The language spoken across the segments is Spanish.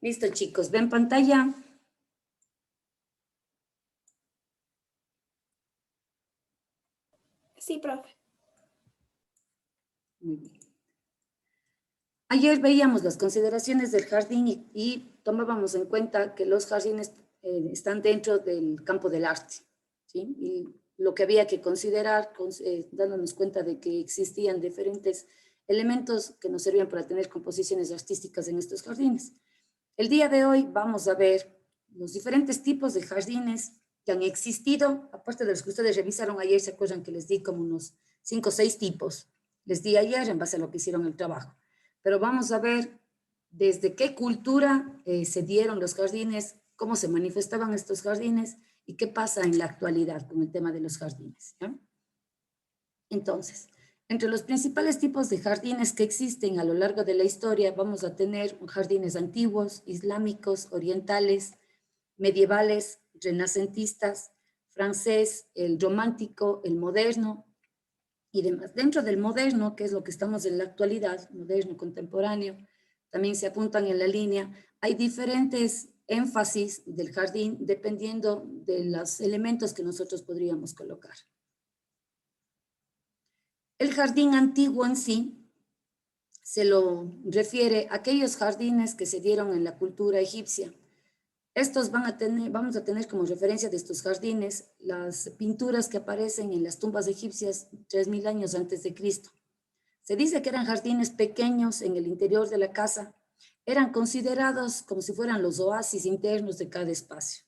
Listo, chicos. ¿Ven pantalla? Sí, profe. Muy bien. Ayer veíamos las consideraciones del jardín y tomábamos en cuenta que los jardines están dentro del campo del arte, ¿sí? Y lo que había que considerar, dándonos cuenta de que existían diferentes elementos que nos servían para tener composiciones artísticas en estos jardines. El día de hoy vamos a ver los diferentes tipos de jardines que han existido, aparte de los que ustedes revisaron ayer, se acuerdan que les di como unos 5 o 6 tipos, les di ayer en base a lo que hicieron el trabajo, pero vamos a ver desde qué cultura se dieron los jardines, cómo se manifestaban estos jardines y qué pasa en la actualidad con el tema de los jardines, ¿ya? Entonces, entre los principales tipos de jardines que existen a lo largo de la historia, vamos a tener jardines antiguos, islámicos, orientales, medievales, renacentistas, francés, el romántico, el moderno y demás. Dentro del moderno, que es lo que estamos en la actualidad, moderno, contemporáneo, también se apuntan en la línea, hay diferentes énfasis del jardín dependiendo de los elementos que nosotros podríamos colocar. El jardín antiguo en sí se lo refiere a aquellos jardines que se dieron en la cultura egipcia. Estos vamos a tener como referencia de estos jardines las pinturas que aparecen en las tumbas egipcias 3000 años antes de Cristo. Se dice que eran jardines pequeños en el interior de la casa, eran considerados como si fueran los oasis internos de cada espacio.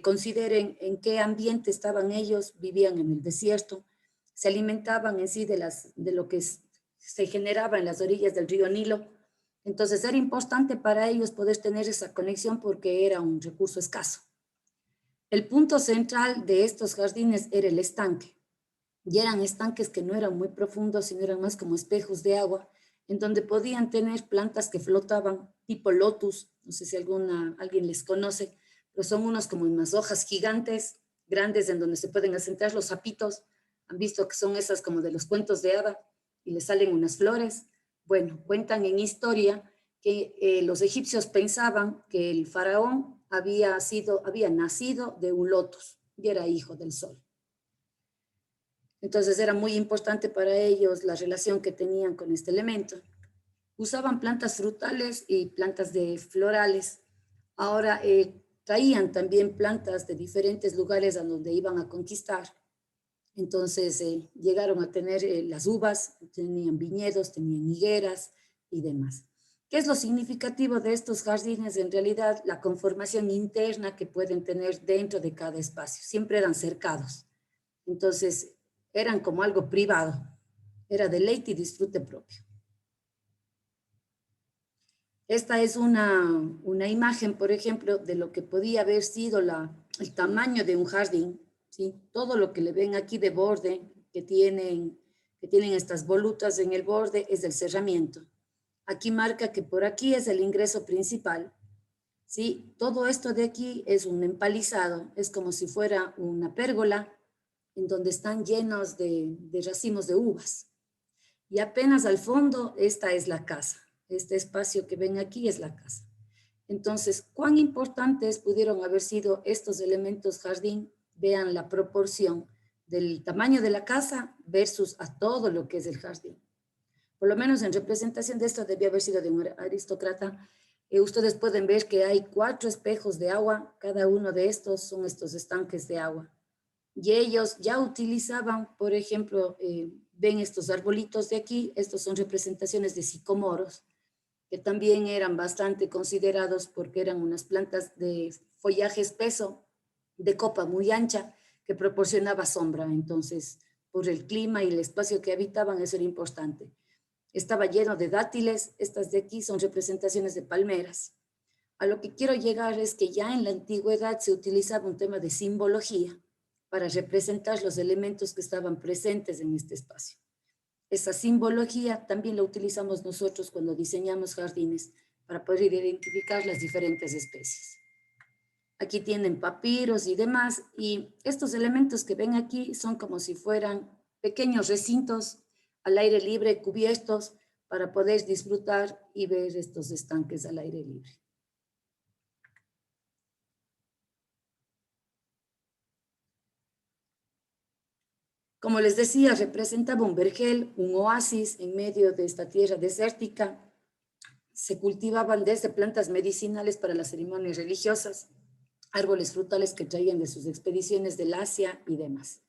Consideren en qué ambiente estaban ellos, vivían en el desierto, se alimentaban en sí de lo que se generaba en las orillas del río Nilo. Entonces era importante para ellos poder tener esa conexión porque era un recurso escaso. El punto central de estos jardines era el estanque. Y eran estanques que no eran muy profundos, sino eran más como espejos de agua, en donde podían tener plantas que flotaban, tipo lotus, no sé si alguien les conoce, pero son unos como unas hojas gigantes, grandes, en donde se pueden asentar los sapitos. Han visto que son esas como de los cuentos de hada y les salen unas flores. Bueno, cuentan en historia que los egipcios pensaban que el faraón había nacido de un lotus y era hijo del sol. Entonces era muy importante para ellos la relación que tenían con este elemento. Usaban plantas frutales y plantas de florales. Ahora traían también plantas de diferentes lugares a donde iban a conquistar. Entonces llegaron a tener las uvas, tenían viñedos, tenían higueras y demás. ¿Qué es lo significativo de estos jardines? En realidad, la conformación interna que pueden tener dentro de cada espacio. Siempre eran cercados. Entonces, eran como algo privado. Era deleite y disfrute propio. Esta es una imagen, por ejemplo, de lo que podía haber sido el tamaño de un jardín, ¿sí? Todo lo que le ven aquí de borde, que tienen estas volutas en el borde, es del cerramiento. Aquí marca que por aquí es el ingreso principal, ¿sí? Todo esto de aquí es un empalizado, es como si fuera una pérgola en donde están llenos de racimos de uvas. Y apenas al fondo, esta es la casa. Este espacio que ven aquí es la casa. Entonces, ¿cuán importantes pudieron haber sido estos elementos jardín? Vean la proporción del tamaño de la casa versus a todo lo que es el jardín. Por lo menos en representación de esto debía haber sido de un aristócrata. Ustedes pueden ver que hay 4 espejos de agua, cada uno de estos son estos estanques de agua. Y ellos ya utilizaban, por ejemplo, ven estos arbolitos de aquí, estos son representaciones de sicomoros, que también eran bastante considerados porque eran unas plantas de follaje espeso, de copa muy ancha, que proporcionaba sombra. Entonces, por el clima y el espacio que habitaban, eso era importante. Estaba lleno de dátiles, estas de aquí son representaciones de palmeras. A lo que quiero llegar es que ya en la antigüedad se utilizaba un tema de simbología para representar los elementos que estaban presentes en este espacio. Esa simbología también la utilizamos nosotros cuando diseñamos jardines para poder identificar las diferentes especies. Aquí tienen papiros y demás, y estos elementos que ven aquí son como si fueran pequeños recintos al aire libre, cubiertos, para poder disfrutar y ver estos estanques al aire libre. Como les decía, representaba un vergel, un oasis en medio de esta tierra desértica. Se cultivaban desde plantas medicinales para las ceremonias religiosas, árboles frutales que traían de sus expediciones del Asia y demás.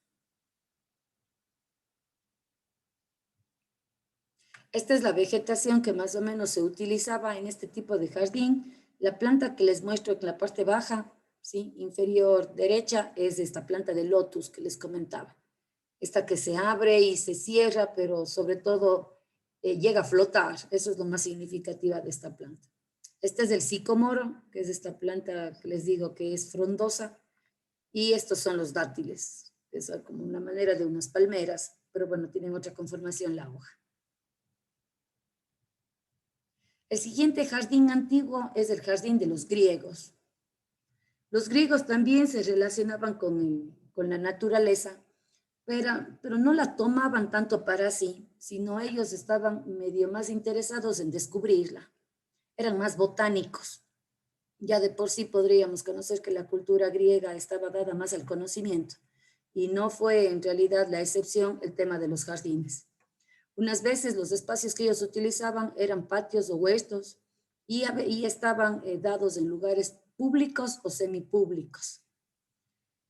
Esta es la vegetación que más o menos se utilizaba en este tipo de jardín. La planta que les muestro en la parte baja, ¿sí? Inferior derecha, es esta planta de lotus que les comentaba. Esta que se abre y se cierra, pero sobre todo llega a flotar. Eso es lo más significativo de esta planta. Este es el sicomoro, que es esta planta que les digo que es frondosa. Y estos son los dátiles, que son como una manera de unas palmeras, pero bueno, tienen otra conformación la hoja. El siguiente jardín antiguo es el jardín de los griegos. Los griegos también se relacionaban con la naturaleza, pero no la tomaban tanto para sí, sino ellos estaban medio más interesados en descubrirla. Eran más botánicos. Ya de por sí podríamos conocer que la cultura griega estaba dada más al conocimiento, y no fue en realidad la excepción el tema de los jardines. Unas veces los espacios que ellos utilizaban eran patios o huertos y estaban dados en lugares públicos o semipúblicos.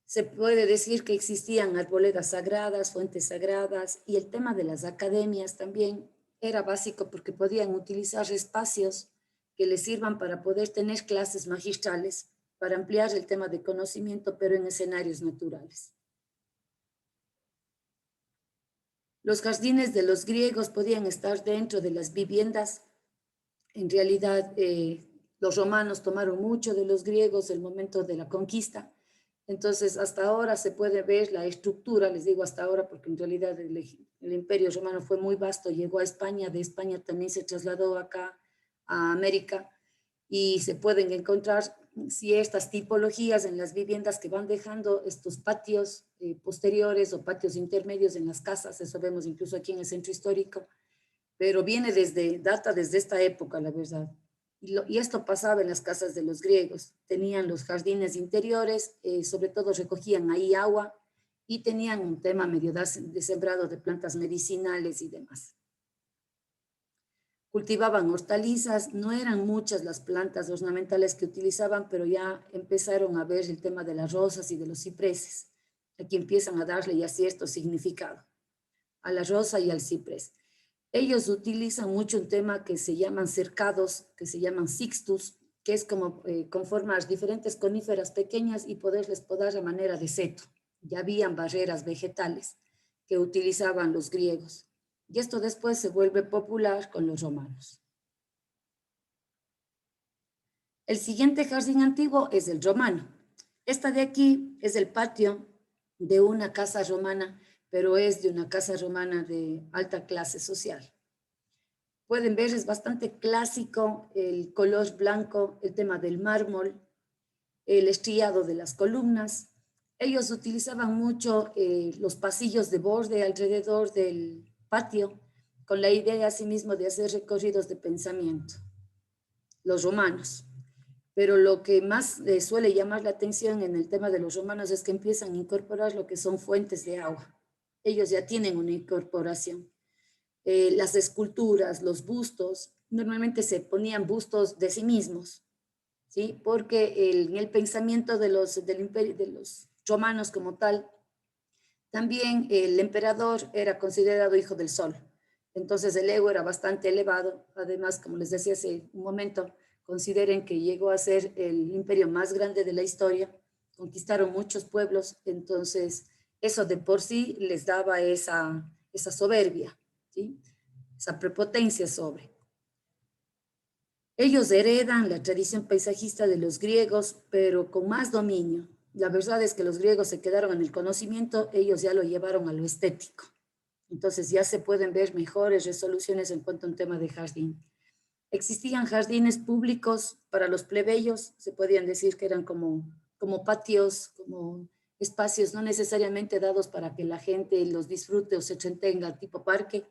Se puede decir que existían arboledas sagradas, fuentes sagradas, y el tema de las academias también era básico porque podían utilizar espacios que les sirvan para poder tener clases magistrales, para ampliar el tema de conocimiento, pero en escenarios naturales. Los jardines de los griegos podían estar dentro de las viviendas. En realidad, los romanos tomaron mucho de los griegos el momento de la conquista. Entonces, hasta ahora se puede ver la estructura, les digo hasta ahora porque en realidad el imperio romano fue muy vasto, llegó a España, de España también se trasladó acá a América, y se pueden encontrar ciertas tipologías en las viviendas que van dejando estos patios posteriores o patios intermedios en las casas. Eso vemos incluso aquí en el centro histórico, pero data desde esta época, la verdad. Y esto pasaba en las casas de los griegos. Tenían los jardines interiores, sobre todo recogían ahí agua, y tenían un tema medio de sembrado de plantas medicinales y demás. Cultivaban hortalizas, no eran muchas las plantas ornamentales que utilizaban, pero ya empezaron a ver el tema de las rosas y de los cipreses. Aquí empiezan a darle ya cierto significado a la rosa y al ciprés. Ellos utilizan mucho un tema que se llaman cercados, que se llaman sixtus, que es como conformar diferentes coníferas pequeñas y poderles podar a manera de seto. Ya habían barreras vegetales que utilizaban los griegos. Y esto después se vuelve popular con los romanos. El siguiente jardín antiguo es el romano. Esta de aquí es el patio de una casa romana, pero es de una casa romana de alta clase social. Pueden ver, es bastante clásico el color blanco, el tema del mármol, el estriado de las columnas. Ellos utilizaban mucho los pasillos de borde alrededor del patio, con la idea asimismo de hacer recorridos de pensamiento, los romanos. Pero lo que más suele llamar la atención en el tema de los romanos es que empiezan a incorporar lo que son fuentes de agua. Ellos ya tienen una incorporación. Las esculturas, los bustos, normalmente se ponían bustos de sí mismos, ¿sí? Porque en el pensamiento del imperio, de los romanos como tal, también el emperador era considerado hijo del sol. Entonces el ego era bastante elevado. Además, como les decía hace un momento, consideren que llegó a ser el imperio más grande de la historia, conquistaron muchos pueblos, entonces eso de por sí les daba esa soberbia, ¿sí? Esa prepotencia sobre. Ellos heredan la tradición paisajista de los griegos, pero con más dominio. La verdad es que los griegos se quedaron en el conocimiento, ellos ya lo llevaron a lo estético. Entonces ya se pueden ver mejores resoluciones en cuanto a un tema de jardín. Existían jardines públicos para los plebeyos, se podían decir que eran como patios, como espacios no necesariamente dados para que la gente los disfrute o se entretenga tipo parque,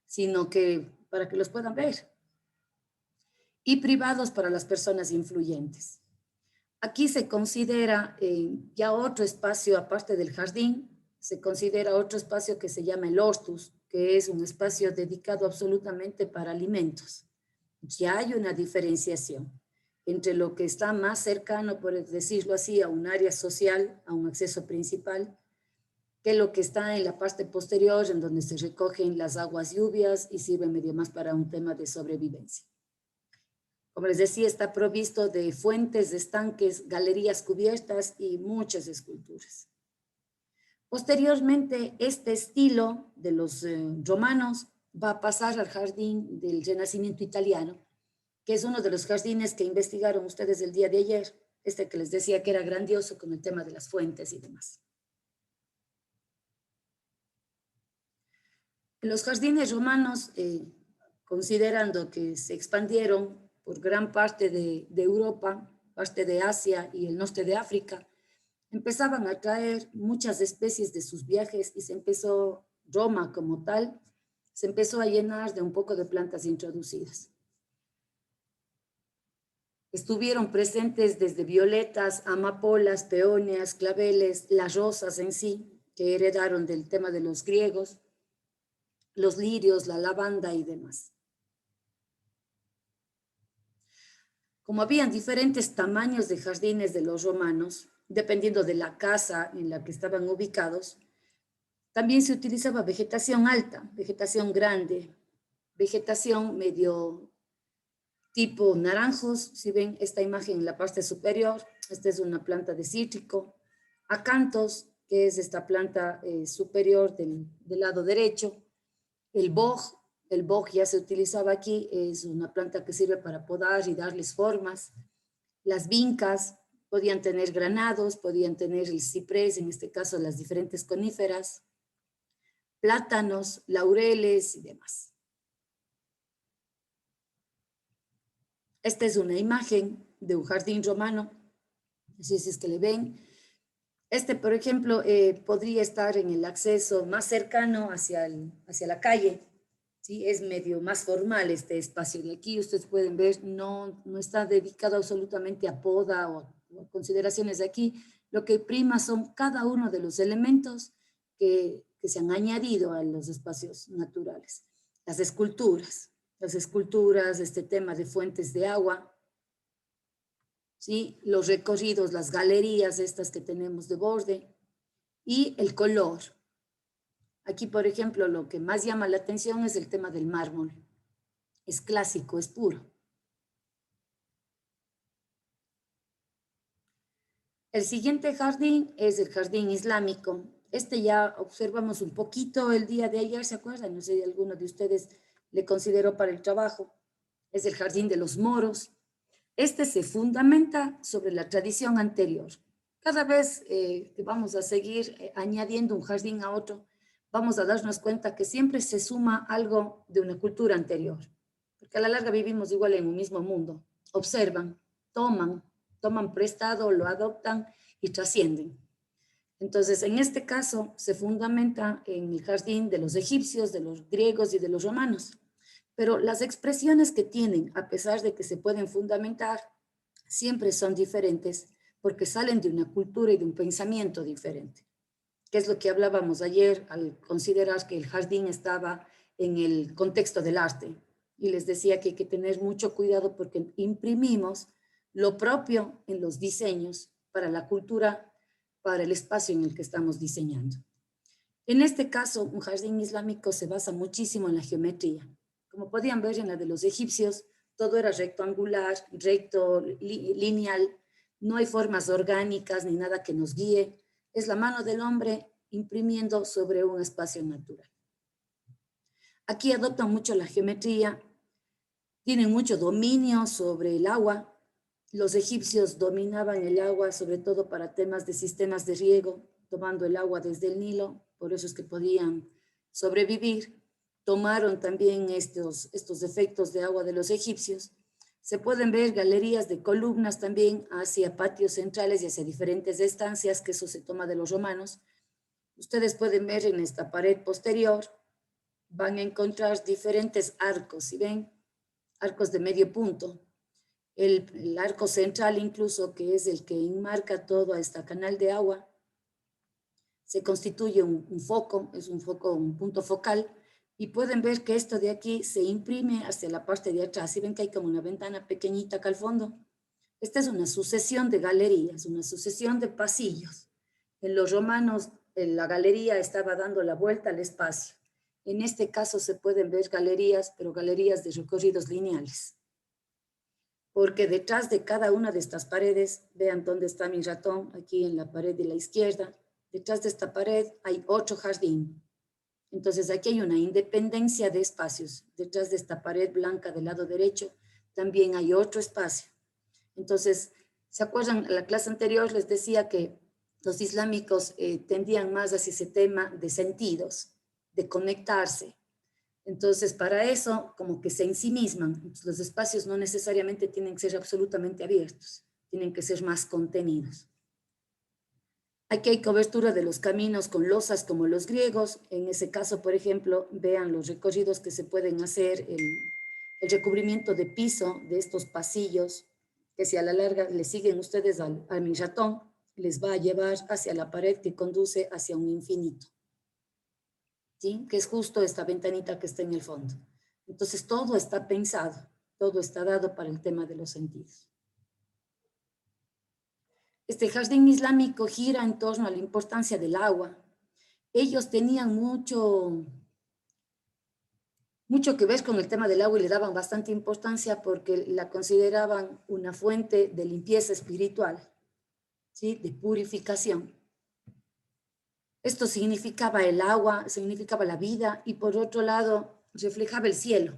sino que para que los puedan ver. Y privados para las personas influyentes. Aquí se considera ya otro espacio aparte del jardín, se considera otro espacio que se llama el hortus, que es un espacio dedicado absolutamente para alimentos. Ya hay una diferenciación entre lo que está más cercano, por decirlo así, a un área social, a un acceso principal, que lo que está en la parte posterior, en donde se recogen las aguas lluvias y sirve medio más para un tema de sobrevivencia. Como les decía, está provisto de fuentes, de estanques, galerías cubiertas y muchas esculturas. Posteriormente, este estilo de los romanos va a pasar al jardín del Renacimiento italiano, que es uno de los jardines que investigaron ustedes el día de ayer, este que les decía que era grandioso con el tema de las fuentes y demás. Los jardines romanos, considerando que se expandieron por gran parte de Europa, parte de Asia y el norte de África, empezaban a traer muchas especies de sus viajes y se empezó, Roma como tal, se empezó a llenar de un poco de plantas introducidas. Estuvieron presentes desde violetas, amapolas, peonias, claveles, las rosas en sí, que heredaron del tema de los griegos, los lirios, la lavanda y demás. Como habían diferentes tamaños de jardines de los romanos, dependiendo de la casa en la que estaban ubicados, también se utilizaba vegetación alta, vegetación grande, vegetación medio tipo naranjos. Si ven esta imagen en la parte superior, esta es una planta de cítrico. Acanthos, que es esta planta superior del lado derecho. El boj ya se utilizaba aquí, es una planta que sirve para podar y darles formas. Las vincas podían tener granados, podían tener el ciprés, en este caso las diferentes coníferas, plátanos, laureles y demás. Esta es una imagen de un jardín romano, no sé si es que le ven. Este, por ejemplo, podría estar en el acceso más cercano hacia la calle, ¿sí? Es medio más formal este espacio de aquí. Ustedes pueden ver, no está dedicado absolutamente a poda o a consideraciones de aquí. Lo que prima son cada uno de los elementos que se han añadido a los espacios naturales. Las esculturas, este tema de fuentes de agua, ¿sí? Los recorridos, las galerías estas que tenemos de borde y el color. Aquí, por ejemplo, lo que más llama la atención es el tema del mármol. Es clásico, es puro. El siguiente jardín es el jardín islámico. Este ya observamos un poquito el día de ayer, ¿se acuerdan? No sé si alguno de ustedes le consideró para el trabajo. Es el jardín de los moros. Este se fundamenta sobre la tradición anterior. Cada vez que vamos a seguir añadiendo un jardín a otro, vamos a darnos cuenta que siempre se suma algo de una cultura anterior. Porque a la larga vivimos igual en un mismo mundo. Observan, toman prestado, lo adoptan y trascienden. Entonces, en este caso, se fundamenta en el jardín de los egipcios, de los griegos y de los romanos. Pero las expresiones que tienen, a pesar de que se pueden fundamentar, siempre son diferentes porque salen de una cultura y de un pensamiento diferente. Que es lo que hablábamos ayer al considerar que el jardín estaba en el contexto del arte. Y les decía que hay que tener mucho cuidado porque imprimimos lo propio en los diseños para la cultura, para el espacio en el que estamos diseñando. En este caso, un jardín islámico se basa muchísimo en la geometría. Como podían ver en la de los egipcios, todo era rectangular, recto, lineal, no hay formas orgánicas ni nada que nos guíe. Es la mano del hombre imprimiendo sobre un espacio natural. Aquí adoptan mucho la geometría, tienen mucho dominio sobre el agua. Los egipcios dominaban el agua sobre todo para temas de sistemas de riego, tomando el agua desde el Nilo, por eso es que podían sobrevivir. Tomaron también estos efectos de agua de los egipcios. Se pueden ver galerías de columnas también hacia patios centrales y hacia diferentes estancias, que eso se toma de los romanos. Ustedes pueden ver en esta pared posterior, van a encontrar diferentes arcos, ¿sí ven? Arcos de medio punto. El arco central incluso, que es el que enmarca todo a este canal de agua, se constituye un foco, es un foco, un punto focal, y pueden ver que esto de aquí se imprime hacia la parte de atrás. ¿Sí ven que hay como una ventana pequeñita acá al fondo? Esta es una sucesión de galerías, una sucesión de pasillos. En los romanos, la galería estaba dando la vuelta al espacio. En este caso se pueden ver galerías, pero galerías de recorridos lineales. Porque detrás de cada una de estas paredes, vean dónde está mi ratón, aquí en la pared de la izquierda, detrás de esta pared hay otro jardín. Entonces aquí hay una independencia de espacios. Detrás de esta pared blanca del lado derecho también hay otro espacio. Entonces, ¿se acuerdan? En la clase anterior les decía que los islámicos tendían más hacia ese tema de sentidos, de conectarse. Entonces, para eso, como que se ensimisman. Entonces, los espacios no necesariamente tienen que ser absolutamente abiertos, tienen que ser más contenidos. Aquí hay cobertura de los caminos con losas como los griegos. En ese caso, por ejemplo, vean los recorridos que se pueden hacer, el recubrimiento de piso de estos pasillos, que si a la larga le siguen ustedes al mi ratón, les va a llevar hacia la pared que conduce hacia un infinito, ¿sí? Que es justo esta ventanita que está en el fondo. Entonces, todo está pensado, todo está dado para el tema de los sentidos. Este jardín islámico gira en torno a la importancia del agua. Ellos tenían mucho que ver con el tema del agua y le daban bastante importancia porque la consideraban una fuente de limpieza espiritual, ¿sí? De purificación. Esto significaba el agua, significaba la vida y por otro lado reflejaba el cielo.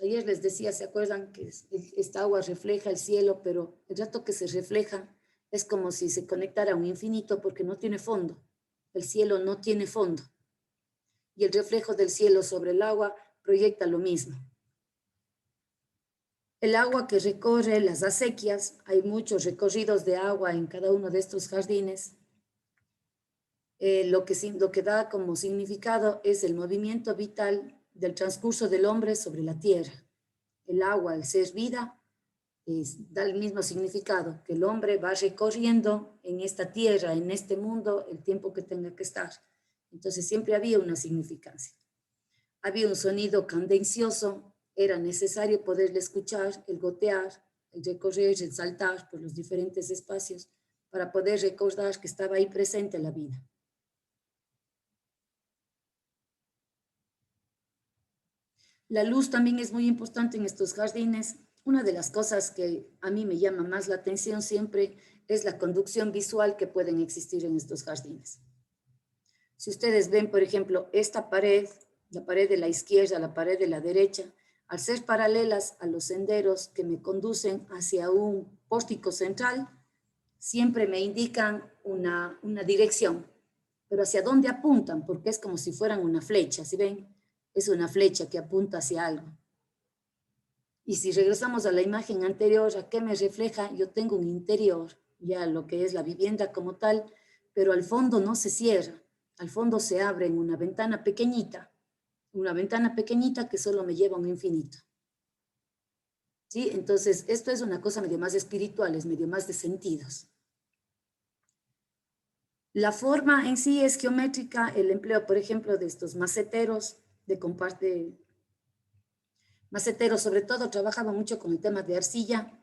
Ayer les decía, ¿se acuerdan que esta agua refleja el cielo, pero el rato que se refleja es como si se conectara a un infinito porque no tiene fondo? El cielo no tiene fondo. Y el reflejo del cielo sobre el agua proyecta lo mismo. El agua que recorre las acequias, hay muchos recorridos de agua en cada uno de estos jardines. Lo que da como significado es el movimiento vital del transcurso del hombre sobre la tierra. El agua, al ser vida, da el mismo significado, que el hombre va recorriendo en esta tierra, en este mundo, el tiempo que tenga que estar. Entonces siempre había una significancia. Había un sonido cadencioso, era necesario poderle escuchar, el gotear, el recorrer, el saltar por los diferentes espacios para poder recordar que estaba ahí presente la vida. La luz también es muy importante en estos jardines. Una de las cosas que a mí me llama más la atención siempre es la conducción visual que pueden existir en estos jardines. Si ustedes ven, por ejemplo, esta pared, la pared de la izquierda, la pared de la derecha, al ser paralelas a los senderos que me conducen hacia un pórtico central, siempre me indican una dirección, pero hacia dónde apuntan, porque es como si fueran una flecha, ¿sí ven? Es una flecha que apunta hacia algo. Y si regresamos a la imagen anterior, ¿a qué me refleja? Yo tengo un interior, ya lo que es la vivienda como tal, pero al fondo no se cierra, al fondo se abre en una ventana pequeñita que solo me lleva a un infinito. ¿Sí? Entonces, esto es una cosa medio más espiritual, es medio más de sentidos. La forma en sí es geométrica, el empleo, por ejemplo, de estos maceteros, maceteros sobre todo trabajaban mucho con el tema de arcilla,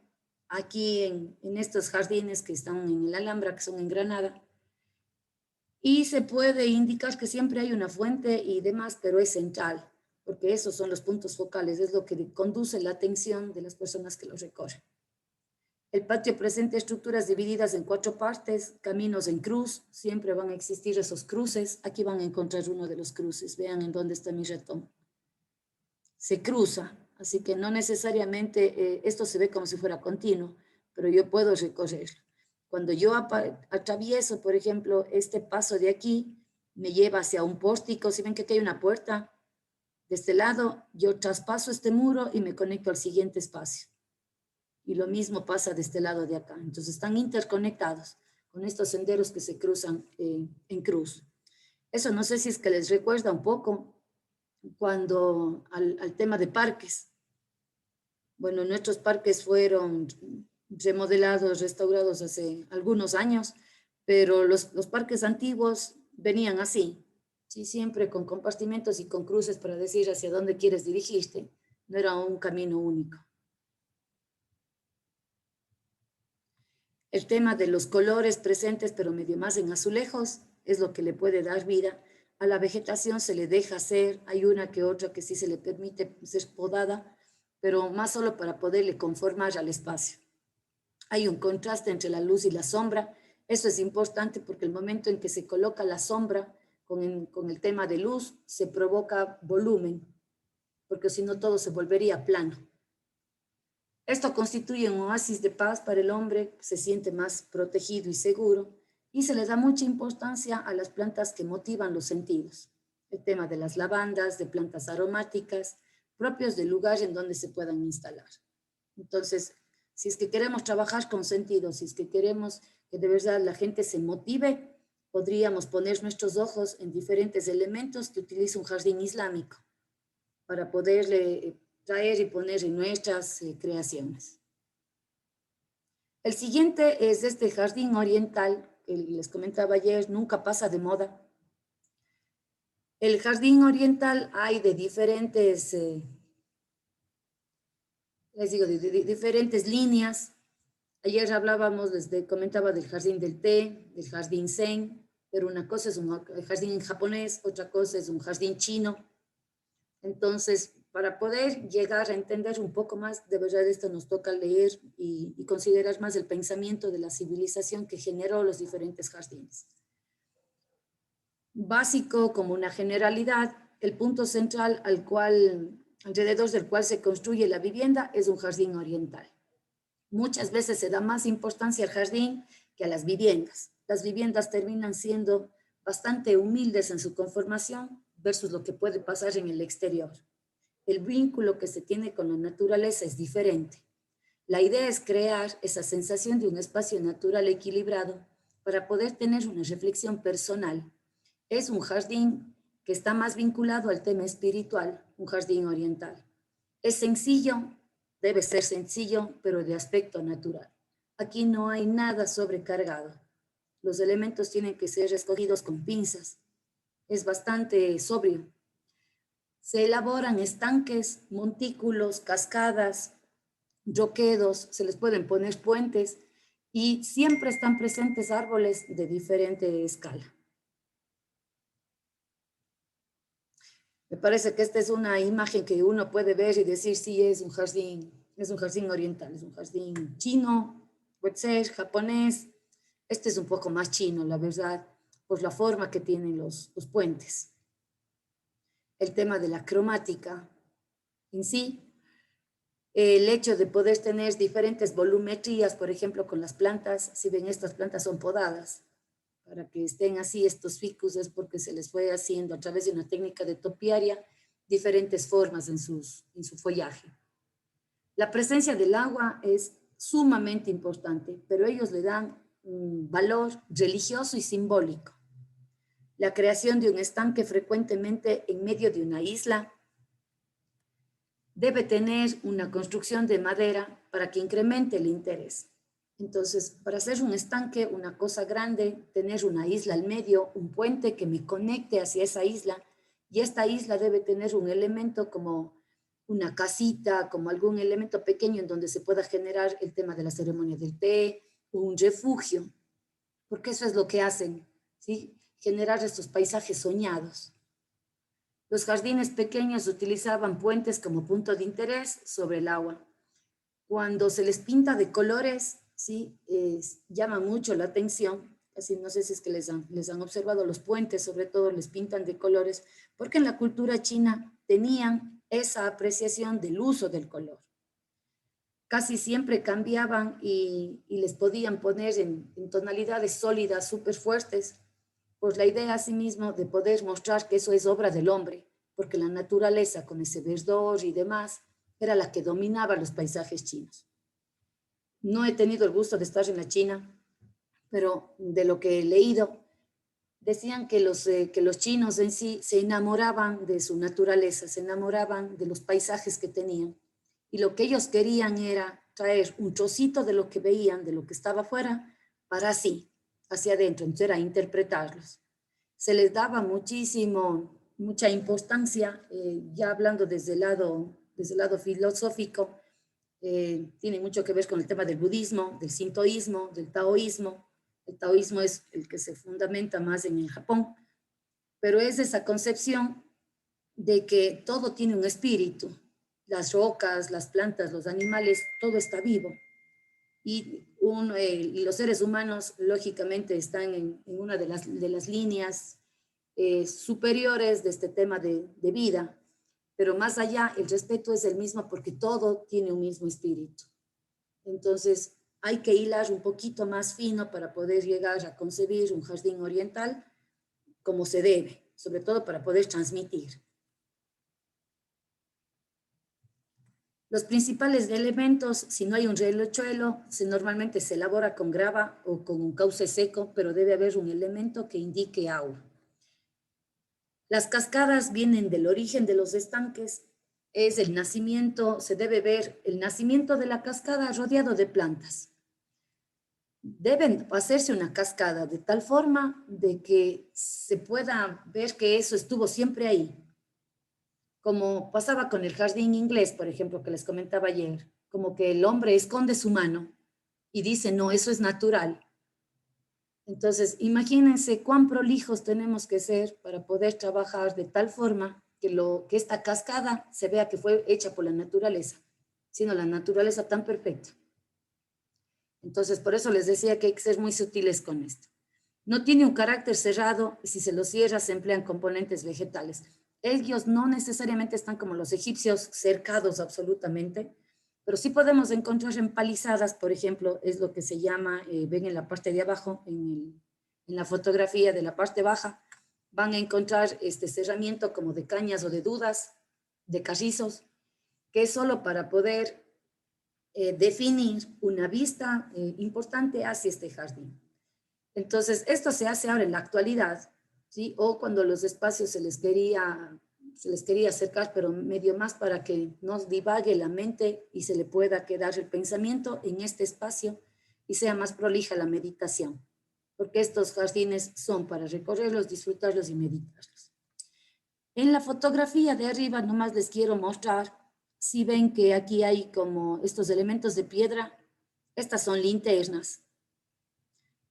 aquí en estos jardines que están en el Alhambra, que son en Granada, y se puede indicar que siempre hay una fuente y demás, pero es central, porque esos son los puntos focales, es lo que conduce la atención de las personas que los recorren. El patio presenta estructuras divididas en 4 partes, caminos en cruz, siempre van a existir esos cruces. Aquí van a encontrar uno de los cruces, vean en dónde está mi ratón. Se cruza, así que no necesariamente esto se ve como si fuera continuo, pero yo puedo recorrer. Cuando yo atravieso, por ejemplo, este paso de aquí, me lleva hacia un pórtico, si ven que aquí hay una puerta, de este lado yo traspaso este muro y me conecto al siguiente espacio. Y lo mismo pasa de este lado de acá. Entonces están interconectados con estos senderos que se cruzan en cruz. Eso no sé si es que les recuerda un poco cuando al tema de parques. Bueno, nuestros parques fueron remodelados, restaurados hace algunos años, pero los parques antiguos venían así, ¿sí? Siempre con compartimentos y con cruces para decir hacia dónde quieres dirigirte. No era un camino único. El tema de los colores presentes, pero medio más en azulejos, es lo que le puede dar vida. A la vegetación se le deja hacer, hay una que otra que sí se le permite ser podada, pero más solo para poderle conformar al espacio. Hay un contraste entre la luz y la sombra. Eso es importante porque el momento en que se coloca la sombra con el tema de luz, se provoca volumen, porque si no todo se volvería plano. Esto constituye un oasis de paz para el hombre, se siente más protegido y seguro, y se le da mucha importancia a las plantas que motivan los sentidos. El tema de las lavandas, de plantas aromáticas, propios del lugar en donde se puedan instalar. Entonces, si es que queremos trabajar con sentidos, si es que queremos que de verdad la gente se motive, podríamos poner nuestros ojos en diferentes elementos que utiliza un jardín islámico para poderle traer y poner en nuestras creaciones. El siguiente es este jardín oriental, que les comentaba ayer, nunca pasa de moda. El jardín oriental hay de diferentes, les digo, de diferentes líneas. Ayer hablábamos, comentaba del jardín del té, del jardín zen, pero una cosa es un jardín japonés, otra cosa es un jardín chino. Entonces, para poder llegar a entender un poco más, de verdad esto nos toca leer y considerar más el pensamiento de la civilización que generó los diferentes jardines. Básico como una generalidad, el punto central alrededor del cual se construye la vivienda es un jardín oriental. Muchas veces se da más importancia al jardín que a las viviendas. Las viviendas terminan siendo bastante humildes en su conformación versus lo que puede pasar en el exterior. El vínculo que se tiene con la naturaleza es diferente. La idea es crear esa sensación de un espacio natural equilibrado para poder tener una reflexión personal. Es un jardín que está más vinculado al tema espiritual, un jardín oriental. Es sencillo, debe ser sencillo, pero de aspecto natural. Aquí no hay nada sobrecargado. Los elementos tienen que ser escogidos con pinzas. Es bastante sobrio. Se elaboran estanques, montículos, cascadas, roquedos, se les pueden poner puentes y siempre están presentes árboles de diferente escala. Me parece que esta es una imagen que uno puede ver y decir, sí, es un jardín oriental, es un jardín chino, puede ser japonés. Este es un poco más chino, la verdad, por la forma que tienen los puentes. El tema de la cromática en sí, el hecho de poder tener diferentes volumetrías, por ejemplo, con las plantas, si ven estas plantas son podadas, para que estén así estos ficus es porque se les fue haciendo a través de una técnica de topiaria diferentes formas en su follaje. La presencia del agua es sumamente importante, pero ellos le dan un valor religioso y simbólico. La creación de un estanque frecuentemente en medio de una isla debe tener una construcción de madera para que incremente el interés. Entonces, para hacer un estanque, una cosa grande, tener una isla al medio, un puente que me conecte hacia esa isla, y esta isla debe tener un elemento como una casita, como algún elemento pequeño en donde se pueda generar el tema de la ceremonia del té, un refugio, porque eso es lo que hacen, ¿sí? Generar estos paisajes soñados. Los jardines pequeños utilizaban puentes como punto de interés sobre el agua. Cuando se les pinta de colores, ¿sí? Llama mucho la atención. Así, no sé si es que les han observado los puentes, sobre todo les pintan de colores, porque en la cultura china tenían esa apreciación del uso del color. Casi siempre cambiaban y les podían poner en tonalidades sólidas, súper fuertes, pues la idea asimismo de poder mostrar que eso es obra del hombre, porque la naturaleza con ese verdor y demás era la que dominaba los paisajes chinos. No he tenido el gusto de estar en la China, pero de lo que he leído, decían que los chinos en sí se enamoraban de su naturaleza, se enamoraban de los paisajes que tenían, y lo que ellos querían era traer un trocito de lo que veían, de lo que estaba afuera, para sí, hacia adentro, entonces era interpretarlos. se les daba mucha importancia, ya hablando desde el lado filosófico, tiene mucho que ver con el tema del budismo, del sintoísmo, del taoísmo. El taoísmo es el que se fundamenta más en el Japón, pero es esa concepción de que todo tiene un espíritu, las rocas, las plantas, los animales, todo está vivo. Y los seres humanos, lógicamente, están en una de las líneas superiores de este tema de vida, pero más allá el respeto es el mismo porque todo tiene un mismo espíritu. Entonces hay que hilar un poquito más fino para poder llegar a concebir un jardín oriental como se debe, sobre todo para poder transmitir. Los principales elementos, si no hay un riachuelo, normalmente se elabora con grava o con un cauce seco, pero debe haber un elemento que indique agua. Las cascadas vienen del origen de los estanques, es el nacimiento, se debe ver el nacimiento de la cascada rodeado de plantas. Deben hacerse una cascada de tal forma de que se pueda ver que eso estuvo siempre ahí. Como pasaba con el jardín inglés, por ejemplo, que les comentaba ayer, como que el hombre esconde su mano y dice, no, eso es natural. Entonces, imagínense cuán prolijos tenemos que ser para poder trabajar de tal forma que esta cascada se vea que fue hecha por la naturaleza, sino la naturaleza tan perfecta. Entonces, por eso les decía que hay que ser muy sutiles con esto. No tiene un carácter cerrado y si se lo cierra se emplean componentes vegetales. Ellos no necesariamente están como los egipcios cercados absolutamente, pero sí podemos encontrar empalizadas, por ejemplo, es lo que se llama, ven en la parte de abajo, en la fotografía de la parte baja, van a encontrar este cerramiento como de cañas o de dudas, de carrizos, que es solo para poder definir una vista importante hacia este jardín. Entonces, esto se hace ahora en la actualidad, ¿sí? O cuando los espacios se les quería acercar, pero medio más para que nos divague la mente y se le pueda quedar el pensamiento en este espacio y sea más prolija la meditación, porque estos jardines son para recorrerlos, disfrutarlos y meditarlos. En la fotografía de arriba nomás les quiero mostrar, si ven que aquí hay como estos elementos de piedra, estas son linternas.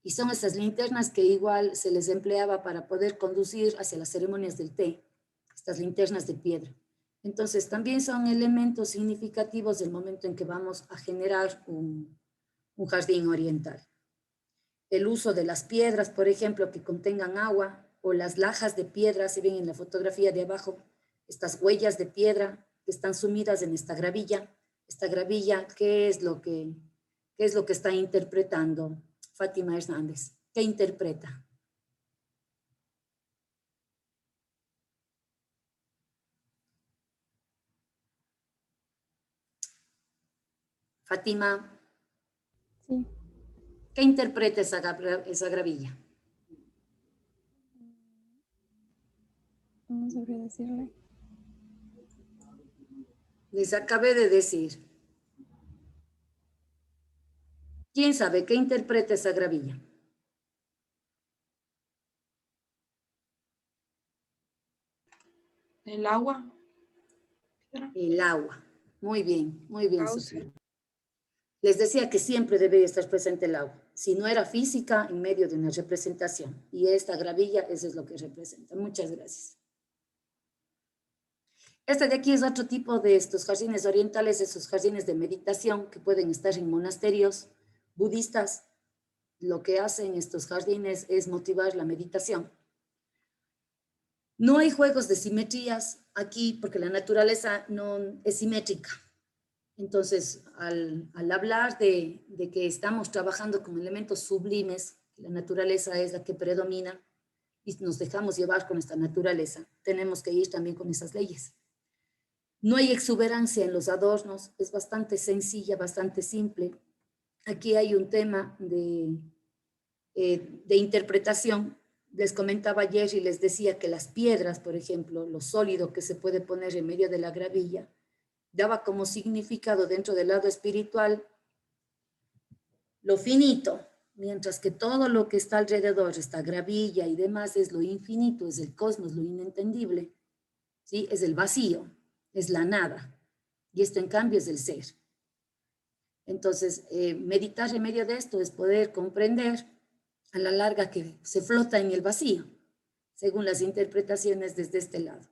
Y son esas linternas que igual se les empleaba para poder conducir hacia las ceremonias del té, estas linternas de piedra. Entonces, también son elementos significativos del momento en que vamos a generar un jardín oriental. El uso de las piedras, por ejemplo, que contengan agua, o las lajas de piedra, si ven en la fotografía de abajo, estas huellas de piedra que están sumidas en esta gravilla. Esta gravilla, ¿qué es lo que está interpretando Fátima Hernández? ¿Qué interpreta? Fátima, sí. ¿Qué interpreta esa gravilla? No sabría decirle. Les acabé de decir. ¿Quién sabe qué interpreta esa gravilla? El agua. El agua. Muy bien, Cauce. Sofía. Les decía que siempre debería estar presente el agua. Si no era física, en medio de una representación. Y esta gravilla, eso es lo que representa. Muchas gracias. Este de aquí es otro tipo de estos jardines orientales, esos jardines de meditación que pueden estar en monasterios budistas. Lo que hacen estos jardines es motivar la meditación. No hay juegos de simetrías aquí porque la naturaleza no es simétrica. Entonces, al hablar de que estamos trabajando con elementos sublimes, la naturaleza es la que predomina y nos dejamos llevar con esta naturaleza, tenemos que ir también con esas leyes. No hay exuberancia en los adornos, es bastante sencilla, bastante simple. Aquí hay un tema de interpretación. Les comentaba ayer y les decía que las piedras, por ejemplo, lo sólido que se puede poner en medio de la gravilla, daba como significado dentro del lado espiritual lo finito, mientras que todo lo que está alrededor, esta gravilla y demás, es lo infinito, es el cosmos, lo inentendible, ¿sí? Es el vacío, es la nada. Y esto en cambio es el ser. Entonces, meditar en medio de esto es poder comprender a la larga que se flota en el vacío, según las interpretaciones desde este lado.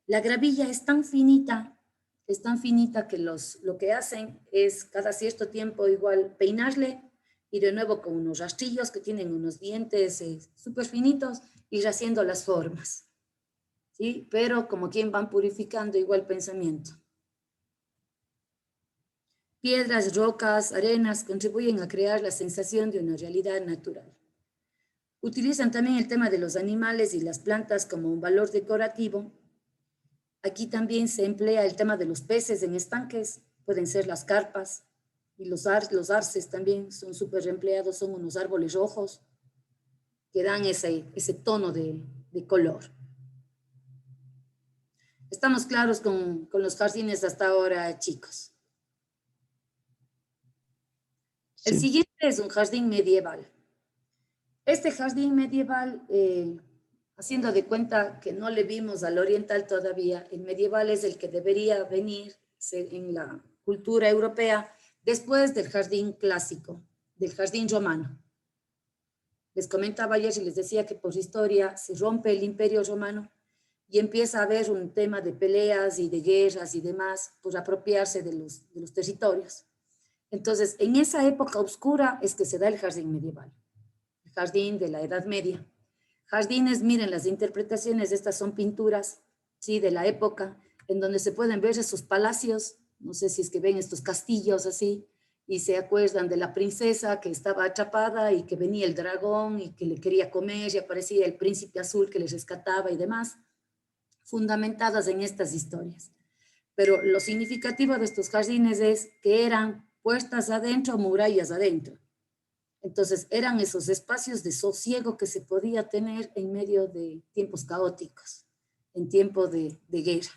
La gravilla es tan finita que lo que hacen es cada cierto tiempo igual peinarle y de nuevo con unos rastrillos que tienen unos dientes súper finitos ir haciendo las formas, ¿sí? Pero como quien van purificando igual pensamiento. Piedras, rocas, arenas contribuyen a crear la sensación de una realidad natural. Utilizan también el tema de los animales y las plantas como un valor decorativo. Aquí también se emplea el tema de los peces en estanques, pueden ser las carpas, y los arces también son súper empleados, son unos árboles rojos que dan ese tono de color. Estamos claros con los jardines hasta ahora, chicos. El Sí. siguiente es un jardín medieval. Este jardín medieval, haciendo de cuenta que no le vimos al oriental todavía, el medieval es el que debería venir en la cultura europea después del jardín clásico, del jardín romano. Les comentaba ayer y les decía que por historia se rompe el imperio romano y empieza a haber un tema de peleas y de guerras y demás por apropiarse de los territorios. Entonces, en esa época oscura es que se da el jardín medieval, el jardín de la Edad Media. Jardines, miren, las interpretaciones, estas son pinturas, ¿sí? De la época, en donde se pueden ver esos palacios, no sé si es que ven estos castillos así, y se acuerdan de la princesa que estaba atrapada y que venía el dragón y que le quería comer y aparecía el príncipe azul que les rescataba y demás, fundamentadas en estas historias. Pero lo significativo de estos jardines es que eran puertas adentro, murallas adentro. Entonces eran esos espacios de sosiego que se podía tener en medio de tiempos caóticos, en tiempo de guerra.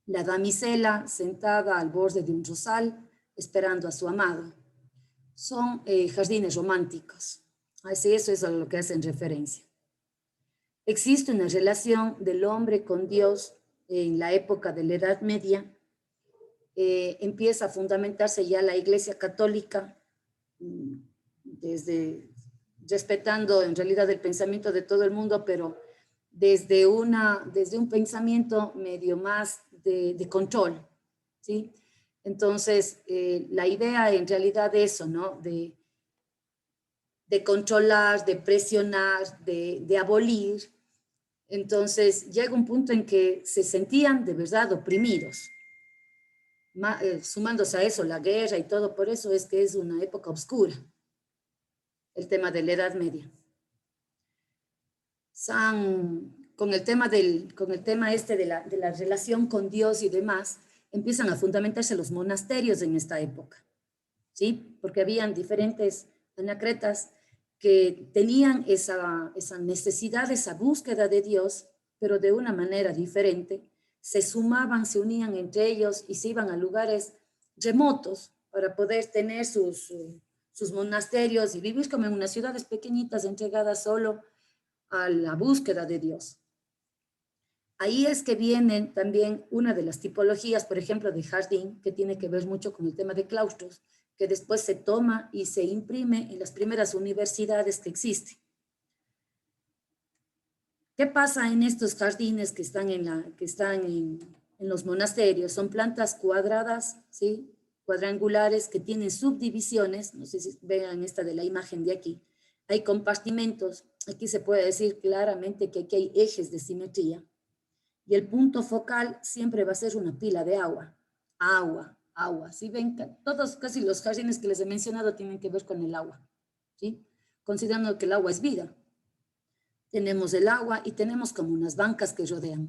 La damisela sentada al borde de un rosal, esperando a su amado. Son jardines románticos. Así eso es a lo que hacen referencia. Existe una relación del hombre con Dios en la época de la Edad Media. Empieza a fundamentarse ya la Iglesia Católica, desde respetando en realidad el pensamiento de todo el mundo, pero desde un pensamiento medio más de control, ¿sí? Entonces, la idea en realidad de eso, ¿no? De controlar, de presionar, de abolir. Entonces, llega un punto en que se sentían de verdad oprimidos. Sumándose a eso, la guerra y todo, por eso es que es una época oscura, el tema de la Edad Media. Con el tema este de la relación con Dios y demás, empiezan a fundamentarse los monasterios en esta época, ¿sí? Porque habían diferentes anacretas que tenían esa necesidad, esa búsqueda de Dios, pero de una manera diferente. Se sumaban, se unían entre ellos y se iban a lugares remotos para poder tener sus monasterios y vivir como en unas ciudades pequeñitas entregadas solo a la búsqueda de Dios. Ahí es que viene también una de las tipologías, por ejemplo, de jardín, que tiene que ver mucho con el tema de claustros, que después se toma y se imprime en las primeras universidades que existen. ¿Qué pasa en estos jardines que están en los monasterios? Son plantas cuadradas, ¿sí? Cuadrangulares que tienen subdivisiones, no sé si vean esta de la imagen de aquí. Hay compartimentos, aquí se puede decir claramente que aquí hay ejes de simetría y el punto focal siempre va a ser una pila de agua. Agua. ¿Sí ven? Todos casi los jardines que les he mencionado tienen que ver con el agua, ¿sí? Considerando que el agua es vida. Tenemos el agua y tenemos como unas bancas que rodean.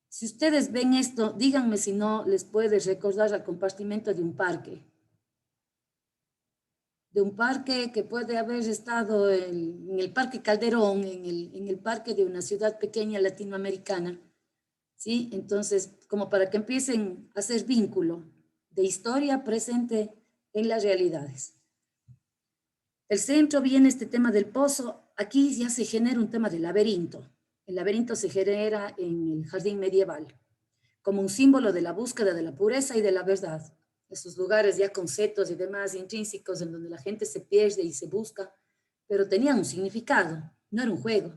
Si ustedes ven esto, díganme si no les puede recordar al compartimento de un parque. De un parque que puede haber estado en el Parque Calderón, en el parque de una ciudad pequeña latinoamericana, ¿sí? Entonces, como para que empiecen a hacer vínculo de historia presente en las realidades. El centro viene este tema del pozo. Aquí ya se genera un tema de laberinto. El laberinto se genera en el jardín medieval, como un símbolo de la búsqueda de la pureza y de la verdad. Esos lugares ya con setos y demás intrínsecos en donde la gente se pierde y se busca, pero tenían un significado, no era un juego.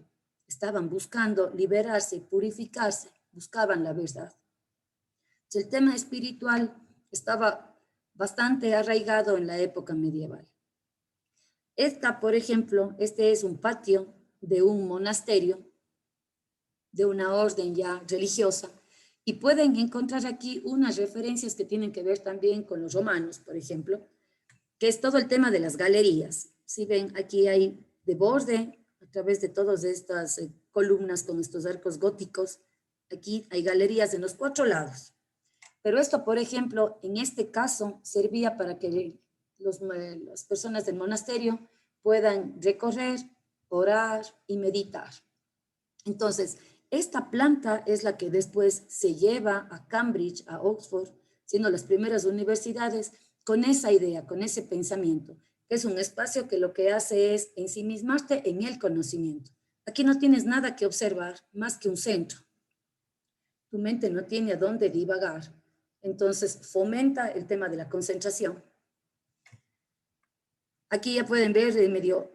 Estaban buscando liberarse, purificarse, buscaban la verdad. El tema espiritual estaba bastante arraigado en la época medieval. Por ejemplo, este es un patio de un monasterio, de una orden ya religiosa, y pueden encontrar aquí unas referencias que tienen que ver también con los romanos, por ejemplo, que es todo el tema de las galerías. Si ven, aquí hay de borde, a través de todas estas columnas con estos arcos góticos, aquí hay galerías en los 4 lados. Pero esto, por ejemplo, en este caso, servía para que las personas del monasterio puedan recorrer, orar y meditar. Entonces, esta planta es la que después se lleva a Cambridge, a Oxford, siendo las primeras universidades, con esa idea, con ese pensamiento, que es un espacio que lo que hace es ensimismarte en el conocimiento. Aquí no tienes nada que observar más que un centro. Tu mente no tiene a dónde divagar. Entonces, fomenta el tema de la concentración. Aquí ya pueden ver,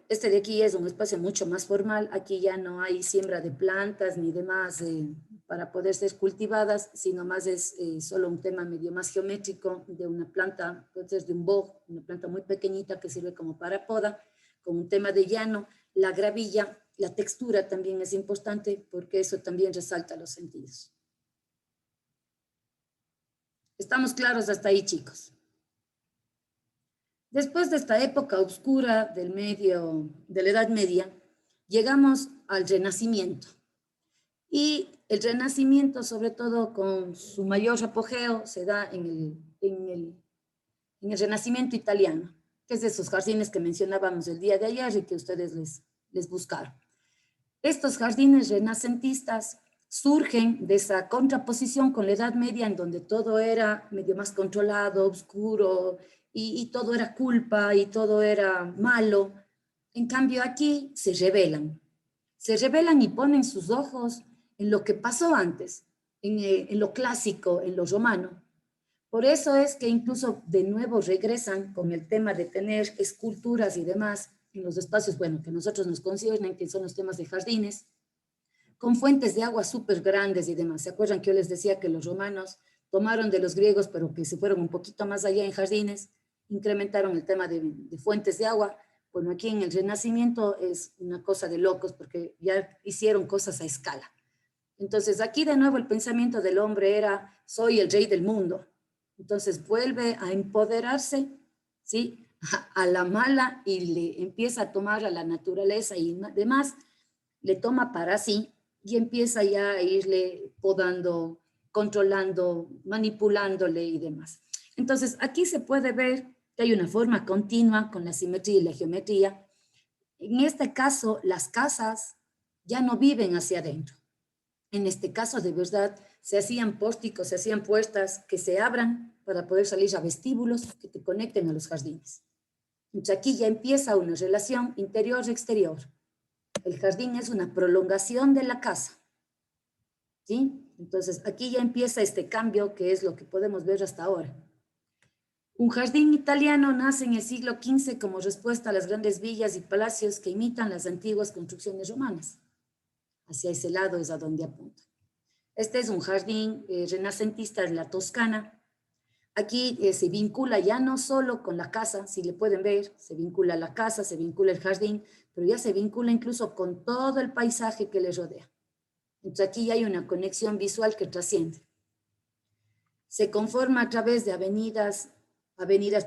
este de aquí es un espacio mucho más formal. Aquí ya no hay siembra de plantas ni demás para poder ser cultivadas, sino más es solo un tema medio más geométrico de una planta, puede ser de un boj, una planta muy pequeñita que sirve como para poda, con un tema de llano, la gravilla, la textura también es importante porque eso también resalta los sentidos. ¿Estamos claros hasta ahí, chicos? Después de esta época oscura de la Edad Media, llegamos al Renacimiento. Y el Renacimiento, sobre todo con su mayor apogeo, se da en el Renacimiento italiano, que es de esos jardines que mencionábamos el día de ayer y que ustedes les buscaron. Estos jardines renacentistas surgen de esa contraposición con la Edad Media, en donde todo era medio más controlado, oscuro, y todo era culpa y todo era malo. En cambio aquí se rebelan y ponen sus ojos en lo que pasó antes, en lo clásico, en lo romano. Por eso es que incluso de nuevo regresan con el tema de tener esculturas y demás en los espacios, bueno, que nosotros nos conciernen, que son los temas de jardines, con fuentes de agua súper grandes y demás. ¿Se acuerdan que yo les decía que los romanos tomaron de los griegos, pero que se fueron un poquito más allá en jardines, incrementaron el tema de fuentes de agua? Bueno, aquí en el Renacimiento es una cosa de locos porque ya hicieron cosas a escala. Entonces aquí de nuevo el pensamiento del hombre era, soy el rey del mundo. Entonces vuelve a empoderarse, ¿sí? A la mala y le empieza a tomar a la naturaleza y demás, le toma para sí y empieza ya a irle podando, controlando, manipulándole y demás. Entonces aquí se puede ver que hay una forma continua con la simetría y la geometría. En este caso, las casas ya no viven hacia adentro. En este caso, de verdad, se hacían pórticos, se hacían puertas que se abran para poder salir a vestíbulos que te conecten a los jardines. Entonces aquí ya empieza una relación interior-exterior. El jardín es una prolongación de la casa, ¿sí? Entonces aquí ya empieza este cambio que es lo que podemos ver hasta ahora. Un jardín italiano nace en el siglo XV como respuesta a las grandes villas y palacios que imitan las antiguas construcciones romanas. Hacia ese lado es a donde apunta. Este es un jardín renacentista de la Toscana. Aquí se vincula ya no solo con la casa, si le pueden ver, se vincula la casa, se vincula el jardín, pero ya se vincula incluso con todo el paisaje que le rodea. Entonces aquí ya hay una conexión visual que trasciende. Se conforma a través de avenidas,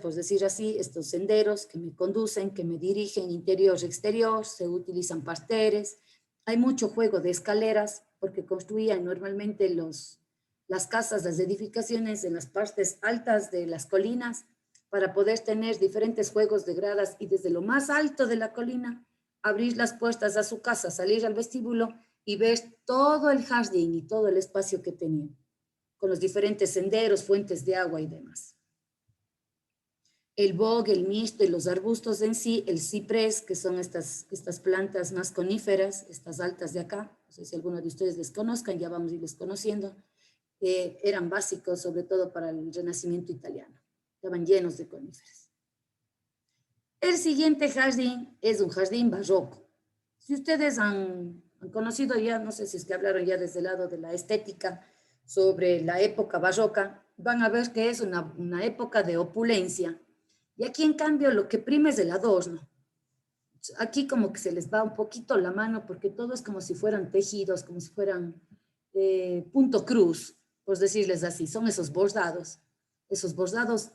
por decir así, estos senderos que me conducen, que me dirigen interior-exterior, se utilizan parterres, hay mucho juego de escaleras, porque construían normalmente las casas, las edificaciones en las partes altas de las colinas, para poder tener diferentes juegos de gradas y desde lo más alto de la colina, abrir las puertas a su casa, salir al vestíbulo y ver todo el jardín y todo el espacio que tenían, con los diferentes senderos, fuentes de agua y demás. el bog, el mixto y los arbustos en sí, el ciprés, que son estas plantas más coníferas, estas altas de acá, no sé si alguno de ustedes les conozcan, ya vamos a irles conociendo, eran básicos sobre todo para el Renacimiento italiano, estaban llenos de coníferas. El siguiente jardín es un jardín barroco. Si ustedes han conocido ya, no sé si es que hablaron ya desde el lado de la estética sobre la época barroca, van a ver que es una época de opulencia. Y aquí, en cambio, lo que prima es el adorno. Aquí como que se les va un poquito la mano porque todo es como si fueran tejidos, como si fueran punto cruz, por decirles así. Son esos bordados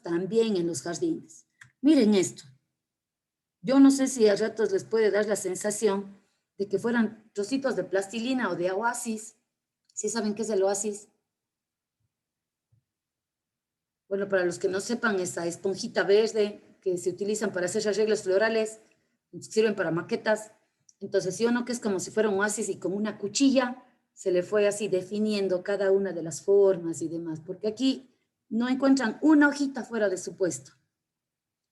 también en los jardines. Miren esto. Yo no sé si a ratos les puede dar la sensación de que fueran trocitos de plastilina o de oasis. ¿Sí saben qué es el oasis? Bueno, para los que no sepan, esa esponjita verde que se utilizan para hacer arreglos florales, sirven para maquetas. Entonces, sí o no, que es como si fuera un oasis y con una cuchilla se le fue así definiendo cada una de las formas y demás, porque aquí no encuentran una hojita fuera de su puesto.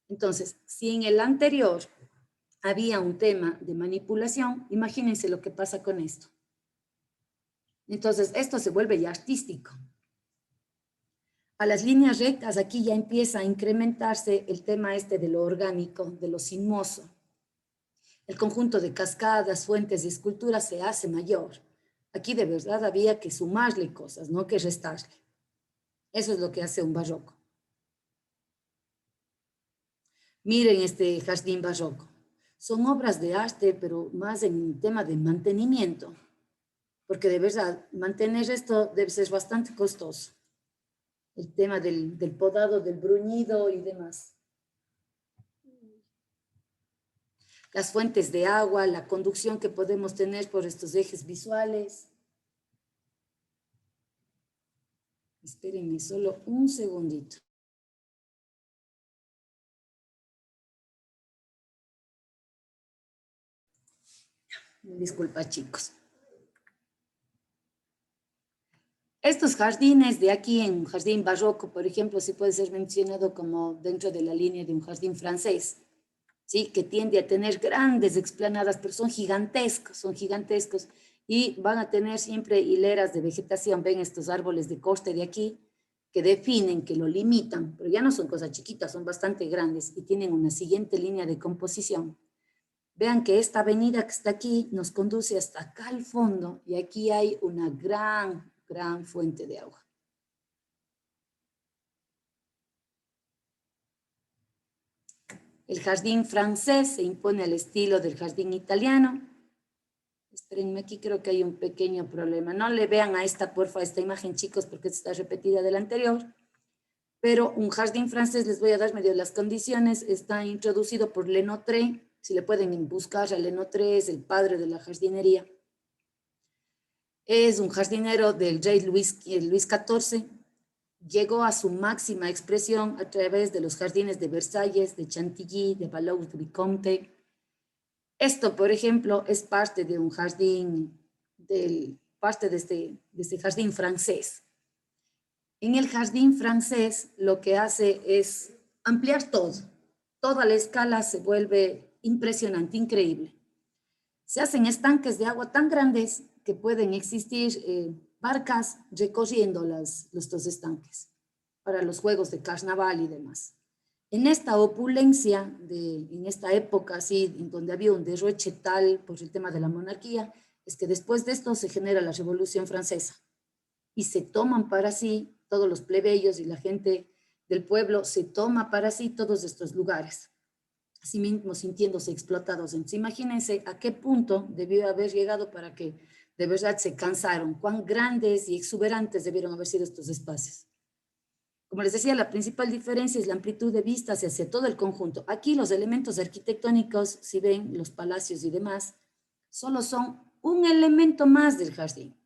Entonces, si en el anterior había un tema de manipulación, imagínense lo que pasa con esto. Entonces, esto se vuelve ya artístico. A las líneas rectas, aquí ya empieza a incrementarse el tema este de lo orgánico, de lo sinuoso. El conjunto de cascadas, fuentes y esculturas se hace mayor. Aquí de verdad había que sumarle cosas, no que restarle. Eso es lo que hace un barroco. Miren este jardín barroco. Son obras de arte, pero más en el tema de mantenimiento. Porque de verdad, mantener esto debe ser bastante costoso. El tema del podado, del bruñido y demás. Las fuentes de agua, la conducción que podemos tener por estos ejes visuales. Espérenme solo un segundito. Disculpa, chicos. Estos jardines de aquí, en un jardín barroco, por ejemplo, sí puede ser mencionado como dentro de la línea de un jardín francés, ¿sí? Que tiende a tener grandes explanadas, pero son gigantescos, y van a tener siempre hileras de vegetación. Ven estos árboles de coste de aquí, que definen, que lo limitan, pero ya no son cosas chiquitas, son bastante grandes y tienen una siguiente línea de composición. Vean que esta avenida que está aquí nos conduce hasta acá al fondo y aquí hay una gran fuente de agua. El jardín francés se impone al estilo del jardín italiano. Espérenme, aquí creo que hay un pequeño problema. No le vean a esta, porfa, a esta imagen, chicos, porque está repetida de la anterior. Pero un jardín francés, les voy a dar medio las condiciones, está introducido por Lenôtre. Si le pueden buscar a Lenôtre, es el padre de la jardinería. Es un jardinero del rey Luis XIV. Llegó a su máxima expresión a través de los jardines de Versalles, de Chantilly, de Valois-le-Vicomte. Esto, por ejemplo, es parte de un jardín, parte de este jardín francés. En el jardín francés lo que hace es ampliar todo. Toda la escala se vuelve impresionante, increíble. Se hacen estanques de agua tan grandes que pueden existir barcas recorriendo estos estanques para los juegos de carnaval y demás. En esta opulencia, en esta época así, en donde había un derroche tal por el tema de la monarquía, es que después de esto se genera la Revolución Francesa y se toman para sí, todos los plebeyos y la gente del pueblo se toma para sí todos estos lugares, así mismo sintiéndose explotados. Entonces, imagínense a qué punto debió haber llegado para que de verdad se cansaron, cuán grandes y exuberantes debieron haber sido estos espacios. Como les decía, la principal diferencia es la amplitud de vista hacia todo el conjunto. Aquí los elementos arquitectónicos, si ven los palacios y demás, solo son un elemento más del jardín.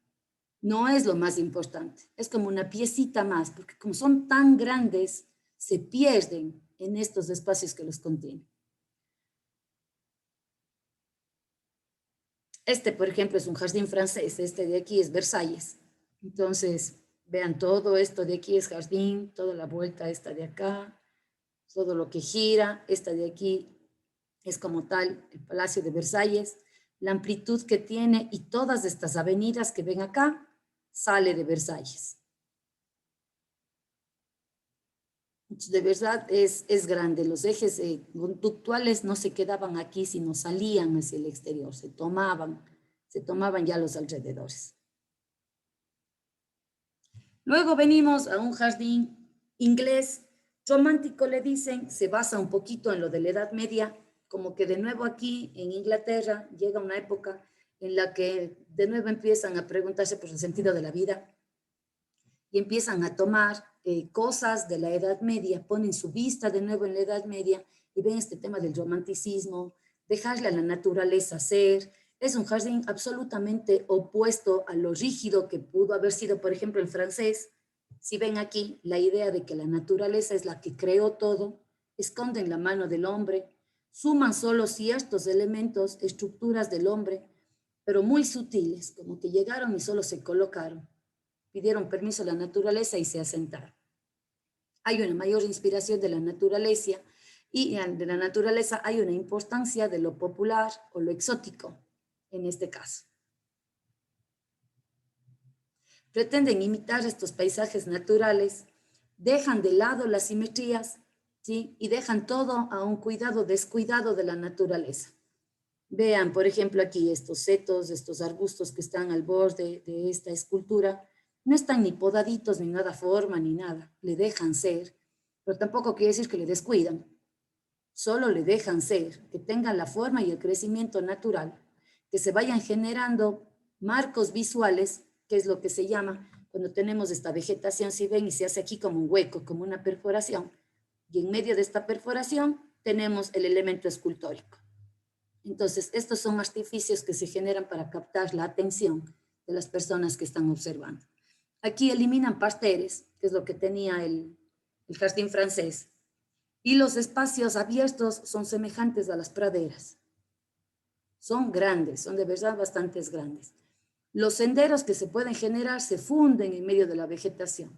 No es lo más importante, es como una piecita más, porque como son tan grandes, se pierden en estos espacios que los contienen. Este, por ejemplo, es un jardín francés, este de aquí es Versalles. Entonces, vean, todo esto de aquí es jardín, toda la vuelta esta de acá. todo lo que gira. Esta de aquí es como tal el Palacio de Versalles, la amplitud que tiene y todas estas avenidas que ven acá sale de Versalles. De verdad es grande, los ejes conductuales no se quedaban aquí, sino salían hacia el exterior, se tomaban ya los alrededores. Luego venimos a un jardín inglés, romántico le dicen, se basa un poquito en lo de la Edad Media, como que de nuevo aquí en Inglaterra llega una época en la que de nuevo empiezan a preguntarse por el sentido de la vida y empiezan a tomar cosas de la Edad Media, ponen su vista de nuevo en la Edad Media y ven este tema del romanticismo, dejarle a la naturaleza ser. Es un jardín absolutamente opuesto a lo rígido que pudo haber sido, por ejemplo, el francés. Si ven aquí la idea de que la naturaleza es la que creó todo, esconden la mano del hombre, suman solo ciertos elementos, estructuras del hombre, pero muy sutiles, como que llegaron y solo se colocaron. Pidieron permiso a la naturaleza y se asentaron. Hay una mayor inspiración de la naturaleza y de la naturaleza hay una importancia de lo popular o lo exótico en este caso. Pretenden imitar estos paisajes naturales, dejan de lado las simetrías, ¿sí? Y dejan todo a un cuidado descuidado de la naturaleza. Vean, por ejemplo, aquí estos setos, estos arbustos que están al borde de esta escultura, no están ni podaditos, ni nada forma, ni nada. Le dejan ser, pero tampoco quiere decir que le descuidan. Solo le dejan ser, que tengan la forma y el crecimiento natural, que se vayan generando marcos visuales, que es lo que se llama cuando tenemos esta vegetación, si ven, y se hace aquí como un hueco, como una perforación. Y en medio de esta perforación tenemos el elemento escultórico. Entonces, estos son artificios que se generan para captar la atención de las personas que están observando. Aquí eliminan parterres, que es lo que tenía el jardín francés, y los espacios abiertos son semejantes a las praderas. Son grandes, son de verdad bastante grandes. Los senderos que se pueden generar se funden en medio de la vegetación.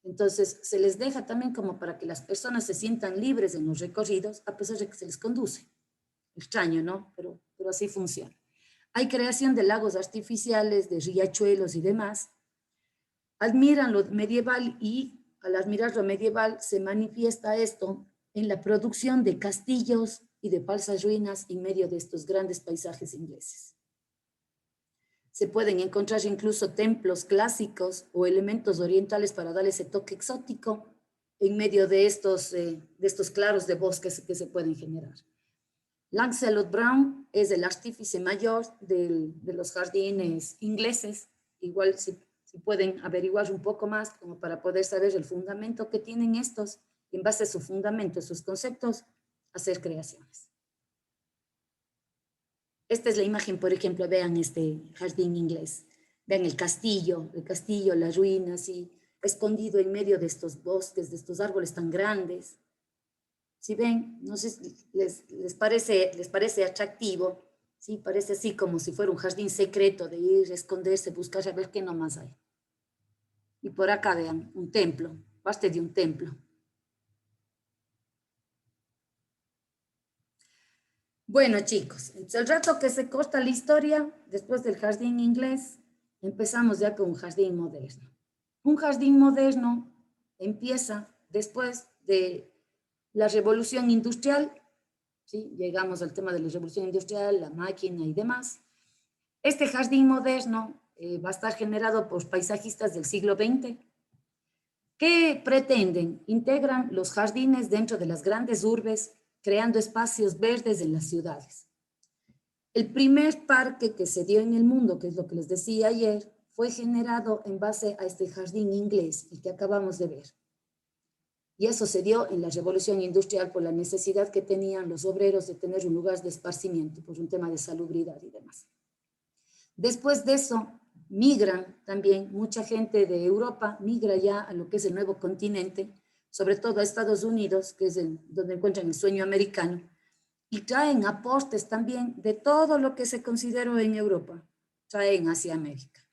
Entonces, se les deja también como para que las personas se sientan libres en los recorridos, a pesar de que se les conduce. Extraño, ¿no? Pero así funciona. Hay creación de lagos artificiales, de riachuelos y demás. Admiran lo medieval y al admirar lo medieval se manifiesta esto en la producción de castillos y de falsas ruinas en medio de estos grandes paisajes ingleses. Se pueden encontrar incluso templos clásicos o elementos orientales para darle ese toque exótico en medio de estos claros de bosques que se pueden generar. Lancelot Brown es el artífice mayor de los jardines ingleses. Igual si pueden averiguar un poco más como para poder saber el fundamento que tienen estos, y en base a su fundamento, sus conceptos, hacer creaciones. Esta es la imagen, por ejemplo, vean este jardín inglés. Vean el castillo, las ruinas, y escondido en medio de estos bosques, de estos árboles tan grandes. Si ven, no sé si les parece atractivo, ¿sí? Parece así como si fuera un jardín secreto de ir, esconderse, buscar a ver qué nomás hay. Y por acá vean, un templo, parte de un templo. Bueno, chicos, el rato que se corta la historia, después del jardín inglés, empezamos ya con un jardín moderno. Un jardín moderno empieza después de la revolución industrial, ¿sí? Llegamos al tema de la revolución industrial, la máquina y demás. Este jardín moderno va a estar generado por paisajistas del siglo XX que pretenden, integran los jardines dentro de las grandes urbes, creando espacios verdes en las ciudades. El primer parque que se dio en el mundo, que es lo que les decía ayer, fue generado en base a este jardín inglés, el que acabamos de ver. Y eso se dio en la revolución industrial por la necesidad que tenían los obreros de tener un lugar de esparcimiento, por un tema de salubridad y demás. Después de eso, migran también, mucha gente de Europa migra ya a lo que es el nuevo continente, sobre todo a Estados Unidos, que es donde encuentran el sueño americano, y traen aportes también de todo lo que se consideró en Europa, traen hacia América.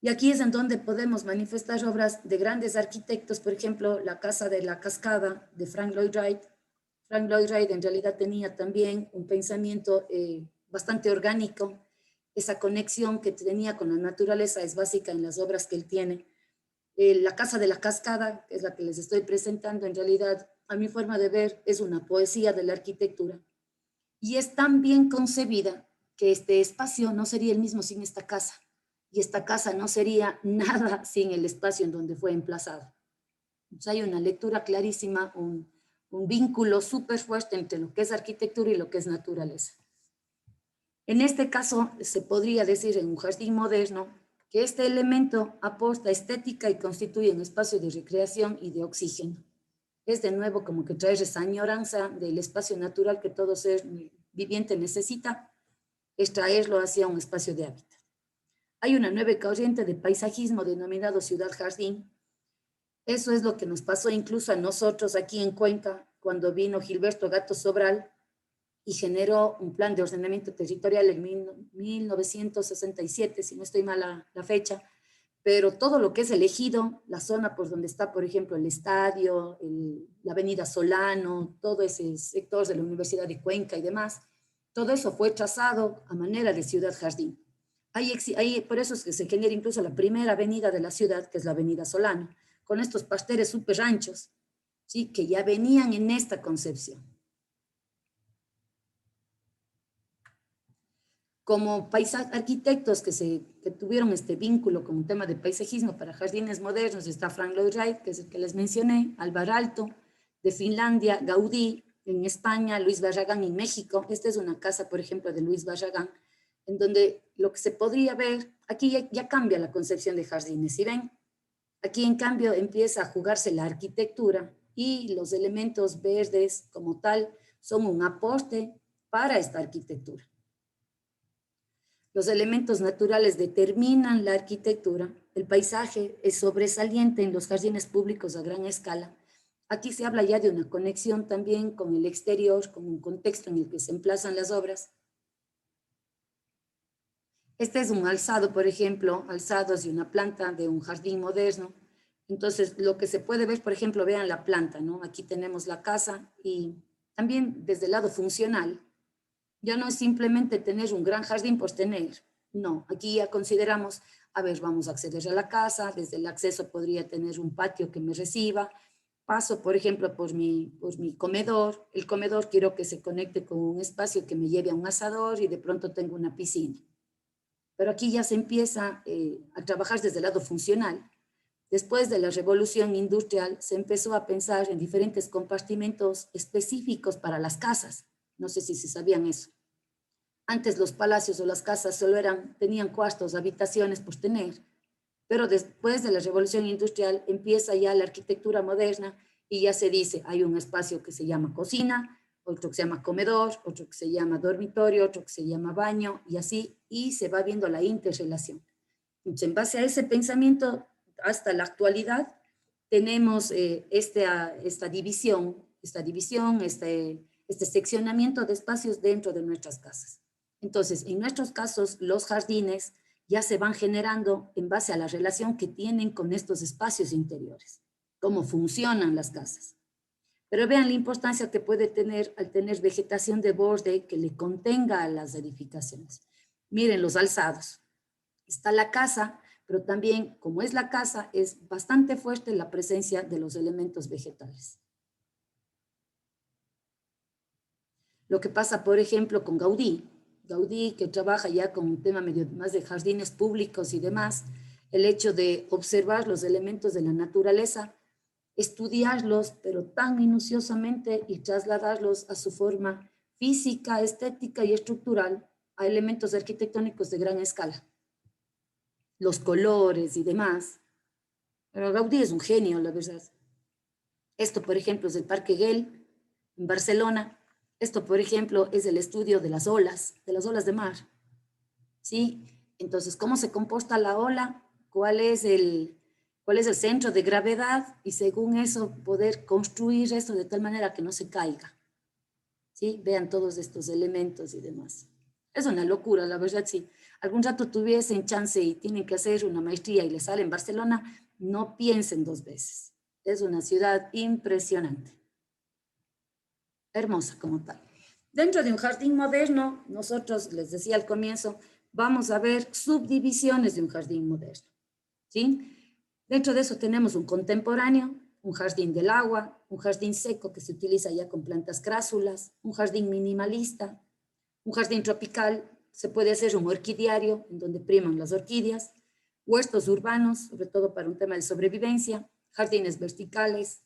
Y aquí es en donde podemos manifestar obras de grandes arquitectos, por ejemplo, la Casa de la Cascada de Frank Lloyd Wright. Frank Lloyd Wright en realidad tenía también un pensamiento bastante orgánico. Esa conexión que tenía con la naturaleza es básica en las obras que él tiene. La Casa de la Cascada, que es la que les estoy presentando, en realidad, a mi forma de ver, es una poesía de la arquitectura. Y es tan bien concebida que este espacio no sería el mismo sin esta casa. Y esta casa no sería nada sin el espacio en donde fue emplazado. Entonces hay una lectura clarísima, un vínculo súper fuerte entre lo que es arquitectura y lo que es naturaleza. En este caso, se podría decir en un jardín moderno que este elemento aporta estética y constituye un espacio de recreación y de oxígeno. Es de nuevo como que trae esa añoranza del espacio natural que todo ser viviente necesita, extraerlo hacia un espacio de hábitat. Hay una nueva corriente de paisajismo denominado ciudad jardín. Eso es lo que nos pasó incluso a nosotros aquí en Cuenca, cuando vino Gilberto Gato Sobral y generó un plan de ordenamiento territorial en 1967, si no estoy mal la fecha, pero todo lo que es elegido, la zona por donde está, por ejemplo, el estadio, la avenida Solano, todo ese sector de la Universidad de Cuenca y demás, todo eso fue trazado a manera de ciudad jardín. Por eso es que se genera incluso la primera avenida de la ciudad, que es la avenida Solano, con estos pasteles súper anchos, ¿sí? Que ya venían en esta concepción. Como arquitectos que tuvieron este vínculo con un tema de paisajismo para jardines modernos, está Frank Lloyd Wright, que es el que les mencioné, Alvar Aalto, de Finlandia, Gaudí, en España, Luis Barragán en México. Esta es una casa, por ejemplo, de Luis Barragán, en donde lo que se podría ver, aquí ya cambia la concepción de jardines, ¿sí ven? Aquí, en cambio, empieza a jugarse la arquitectura y los elementos verdes como tal son un aporte para esta arquitectura. Los elementos naturales determinan la arquitectura. El paisaje es sobresaliente en los jardines públicos a gran escala. Aquí se habla ya de una conexión también con el exterior, con un contexto en el que se emplazan las obras. Este es un alzado, por ejemplo, alzados de una planta de un jardín moderno. Entonces, lo que se puede ver, por ejemplo, vean la planta, ¿no? Aquí tenemos la casa y también desde el lado funcional, ya no es simplemente tener un gran jardín por tener. No, aquí ya consideramos, a ver, vamos a acceder a la casa, desde el acceso podría tener un patio que me reciba, paso, por ejemplo, por mi comedor, el comedor quiero que se conecte con un espacio que me lleve a un asador y de pronto tengo una piscina. Pero aquí ya se empieza a trabajar desde el lado funcional. Después de la revolución industrial se empezó a pensar en diferentes compartimentos específicos para las casas. No sé si se sabían eso. Antes los palacios o las casas solo tenían cuartos, habitaciones por tener, pero después de la revolución industrial empieza ya la arquitectura moderna y ya se dice, hay un espacio que se llama cocina, otro que se llama comedor, otro que se llama dormitorio, otro que se llama baño y así, y se va viendo la interrelación. Entonces, en base a ese pensamiento, hasta la actualidad, tenemos esta división, este seccionamiento de espacios dentro de nuestras casas. Entonces, en nuestros casos, los jardines ya se van generando en base a la relación que tienen con estos espacios interiores, cómo funcionan las casas. Pero vean la importancia que puede tener al tener vegetación de borde que le contenga a las edificaciones. Miren los alzados. Está la casa, pero también, como es la casa, es bastante fuerte la presencia de los elementos vegetales. Lo que pasa, por ejemplo, con Gaudí, que trabaja ya con un tema medio más de jardines públicos y demás, el hecho de observar los elementos de la naturaleza, estudiarlos, pero tan minuciosamente y trasladarlos a su forma física, estética y estructural a elementos arquitectónicos de gran escala. Los colores y demás. Pero Gaudí es un genio, la verdad. Esto, por ejemplo, es el Parque Güell, en Barcelona. Esto, por ejemplo, es el estudio de las olas de mar. ¿Sí? Entonces, ¿cómo se comporta la ola? ¿Cuál es el centro de gravedad? Y según eso, poder construir esto de tal manera que no se caiga. ¿Sí? Vean todos estos elementos y demás. Es una locura, la verdad, sí. Algún rato tuviesen chance y tienen que hacer una maestría y les sale en Barcelona, no piensen dos veces. Es una ciudad impresionante, hermosa como tal. Dentro de un jardín moderno, nosotros, les decía al comienzo, vamos a ver subdivisiones de un jardín moderno, ¿sí? Dentro de eso tenemos un contemporáneo, un jardín del agua, un jardín seco que se utiliza ya con plantas crásulas, un jardín minimalista, un jardín tropical, se puede hacer un orquidiario en donde priman las orquídeas, huertos urbanos, sobre todo para un tema de sobrevivencia, jardines verticales,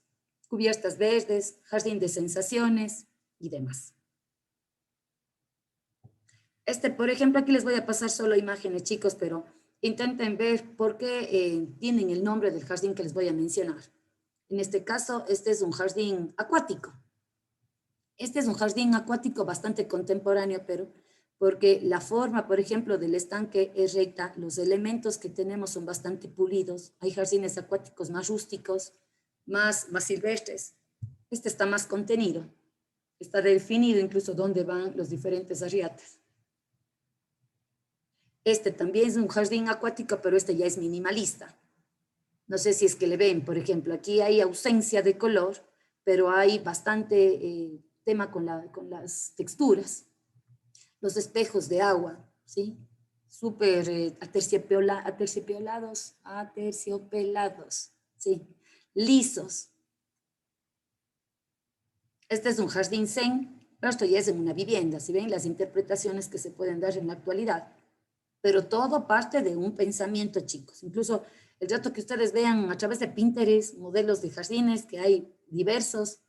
cubiertas verdes, jardín de sensaciones y demás. Por ejemplo, aquí les voy a pasar solo imágenes, chicos, pero intenten ver por qué tienen el nombre del jardín que les voy a mencionar. En este caso, este es un jardín acuático. Este es un jardín acuático bastante contemporáneo, pero porque la forma, por ejemplo, del estanque es recta, los elementos que tenemos son bastante pulidos. Hay jardines acuáticos más rústicos, más silvestres. Este está más contenido. Está definido incluso dónde van los diferentes arriates. Este también es un jardín acuático, pero este ya es minimalista. No sé si es que le ven, por ejemplo, aquí hay ausencia de color, pero hay bastante tema con las texturas. Los espejos de agua, ¿sí? Súper aterciopelados, ¿sí? Lisos. Este es un jardín zen, pero esto ya es en una vivienda, ¿sí ven? Las interpretaciones que se pueden dar en la actualidad. Pero todo parte de un pensamiento, chicos. Incluso el rato que ustedes vean a través de Pinterest, modelos de jardines que hay diversos,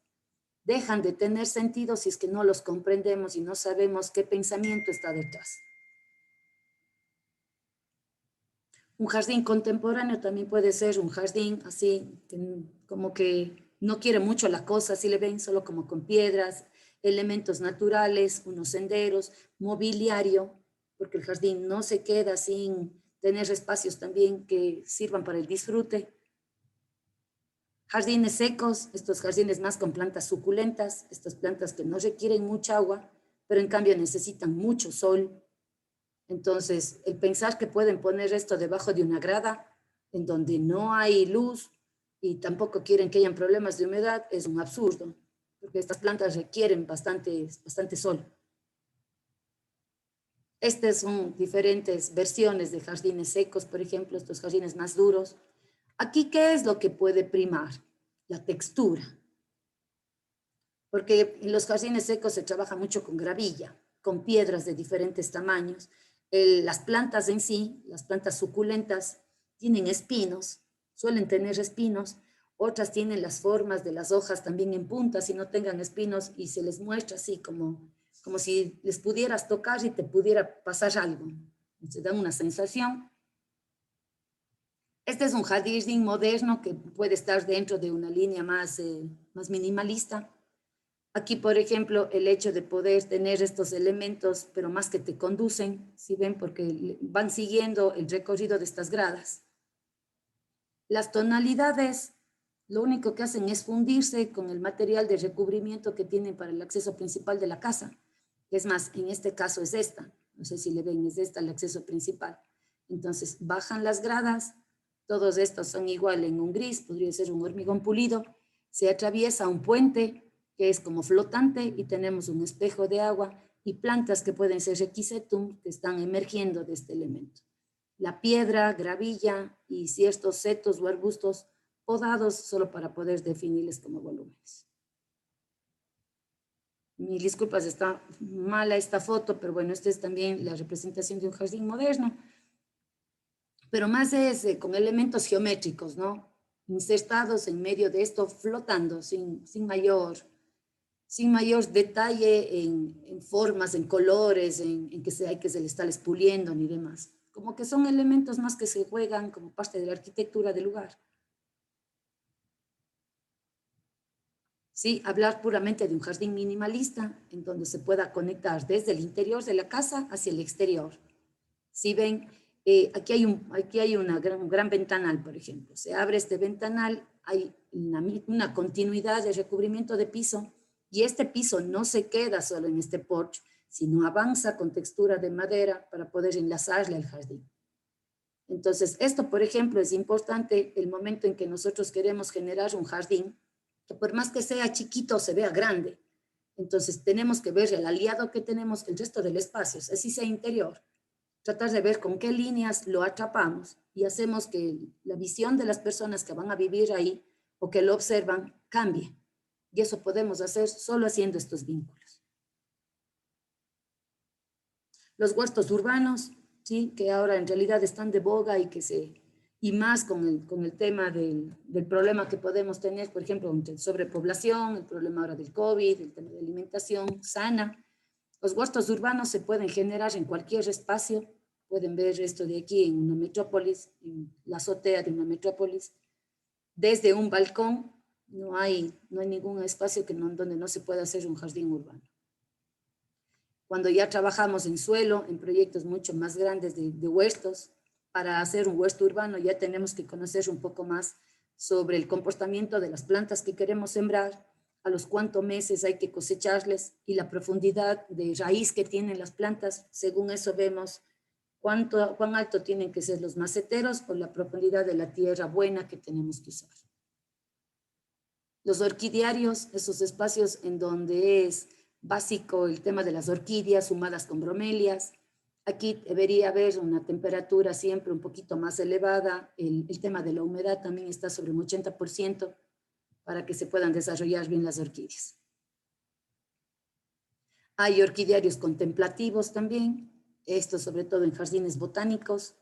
dejan de tener sentido si es que no los comprendemos y no sabemos qué pensamiento está detrás. Un jardín contemporáneo también puede ser un jardín así, como que no quiere mucho la cosa, si le ven solo como con piedras, elementos naturales, unos senderos, mobiliario, porque el jardín no se queda sin tener espacios también que sirvan para el disfrute. Jardines secos, estos jardines más con plantas suculentas, estas plantas que no requieren mucha agua, pero en cambio necesitan mucho sol. Entonces, el pensar que pueden poner esto debajo de una grada en donde no hay luz y tampoco quieren que hayan problemas de humedad es un absurdo, porque estas plantas requieren bastante sol. Estas son diferentes versiones de jardines secos, por ejemplo, estos jardines más duros. Aquí, ¿qué es lo que puede primar? La textura. Porque en los jardines secos se trabaja mucho con gravilla, con piedras de diferentes tamaños. Las plantas en sí, las plantas suculentas, tienen espinos, suelen tener espinos. Otras tienen las formas de las hojas también en puntas y no tengan espinos y se les muestra así como si les pudieras tocar y te pudiera pasar algo. Se da una sensación. Este es un jardín moderno que puede estar dentro de una línea más minimalista. Aquí, por ejemplo, el hecho de poder tener estos elementos, pero más que te conducen, ¿sí ven? Porque van siguiendo el recorrido de estas gradas. Las tonalidades, lo único que hacen es fundirse con el material de recubrimiento que tienen para el acceso principal de la casa. Es más, en este caso es esta. No sé si le ven, es esta el acceso principal. Entonces, bajan las gradas, todos estos son igual en un gris, podría ser un hormigón pulido, se atraviesa un puente que es como flotante y tenemos un espejo de agua y plantas que pueden ser requisetum que están emergiendo de este elemento. La piedra, gravilla y ciertos setos o arbustos podados solo para poder definirles como volúmenes. Mil disculpas, está mala esta foto, pero bueno, esta es también la representación de un jardín moderno. Pero más es con elementos geométricos, ¿no? Insertados en medio de esto, flotando sin mayor detalle en formas, en colores, en que hay que se le está puliendo ni demás. Como que son elementos más que se juegan como parte de la arquitectura del lugar. Sí, hablar puramente de un jardín minimalista en donde se pueda conectar desde el interior de la casa hacia el exterior. Si ven, aquí hay un gran ventanal, por ejemplo. Se abre este ventanal, hay una continuidad de recubrimiento de piso y este piso no se queda solo en este porche, sino avanza con textura de madera para poder enlazarle al jardín. Entonces, esto, por ejemplo, es importante el momento en que nosotros queremos generar un jardín, que por más que sea chiquito, se vea grande. Entonces, tenemos que ver el aliado que tenemos, el resto del espacio, así sea interior. Tratar de ver con qué líneas lo atrapamos y hacemos que la visión de las personas que van a vivir ahí o que lo observan cambie. Y eso podemos hacer solo haciendo estos vínculos. Los huertos urbanos, ¿sí? Que ahora en realidad están de boga y más con el tema del problema que podemos tener, por ejemplo, entre sobrepoblación, el problema ahora del COVID, el tema de alimentación sana. Los huertos urbanos se pueden generar en cualquier espacio. Pueden ver esto de aquí en una metrópolis, en la azotea de una metrópolis. Desde un balcón no hay ningún espacio donde no se pueda hacer un jardín urbano. Cuando ya trabajamos en suelo, en proyectos mucho más grandes de huertos, para hacer un huerto urbano ya tenemos que conocer un poco más sobre el comportamiento de las plantas que queremos sembrar, a los cuántos meses hay que cosecharles y la profundidad de raíz que tienen las plantas. Según eso vemos cuán alto tienen que ser los maceteros o la profundidad de la tierra buena que tenemos que usar. Los orquidiarios, esos espacios en donde es básico el tema de las orquídeas humadas con bromelias. Aquí debería haber una temperatura siempre un poquito más elevada. El tema de la humedad también está sobre un 80% para que se puedan desarrollar bien las orquídeas. Hay orquidiarios contemplativos también, esto sobre todo en jardines botánicos.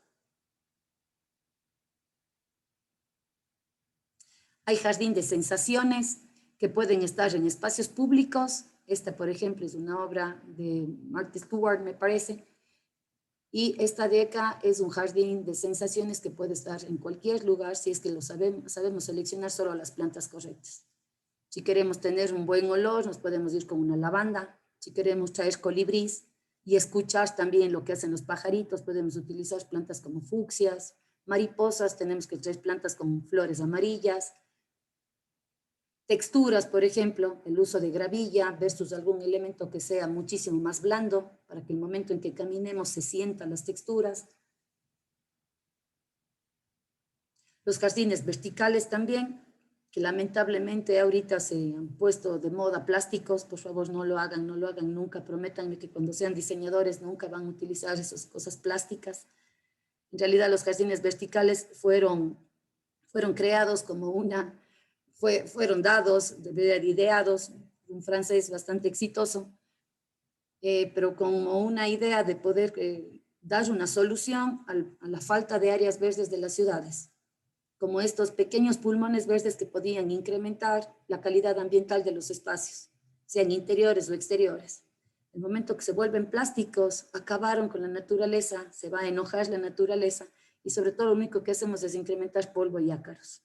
Hay jardín de sensaciones que pueden estar en espacios públicos. Esta, por ejemplo, es una obra de Martha Stewart, me parece. Y esta de acá es un jardín de sensaciones que puede estar en cualquier lugar si es que lo sabemos seleccionar solo las plantas correctas. Si queremos tener un buen olor, nos podemos ir con una lavanda. Si queremos traer colibrís y escuchar también lo que hacen los pajaritos, podemos utilizar plantas como fucsias, mariposas, tenemos que traer plantas con flores amarillas. Texturas, por ejemplo, el uso de gravilla versus algún elemento que sea muchísimo más blando, para que el momento en que caminemos se sientan las texturas. Los jardines verticales también, que lamentablemente ahorita se han puesto de moda plásticos. Por favor, no lo hagan nunca. Prométanme que cuando sean diseñadores nunca van a utilizar esas cosas plásticas. En realidad, los jardines verticales fueron creados como fueron dados, ideados, un francés bastante exitoso, pero como una idea de poder dar una solución a la falta de áreas verdes de las ciudades, como estos pequeños pulmones verdes que podían incrementar la calidad ambiental de los espacios, sean interiores o exteriores. El momento que se vuelven plásticos, acabaron con la naturaleza, se va a enojar la naturaleza y sobre todo lo único que hacemos es incrementar polvo y ácaros.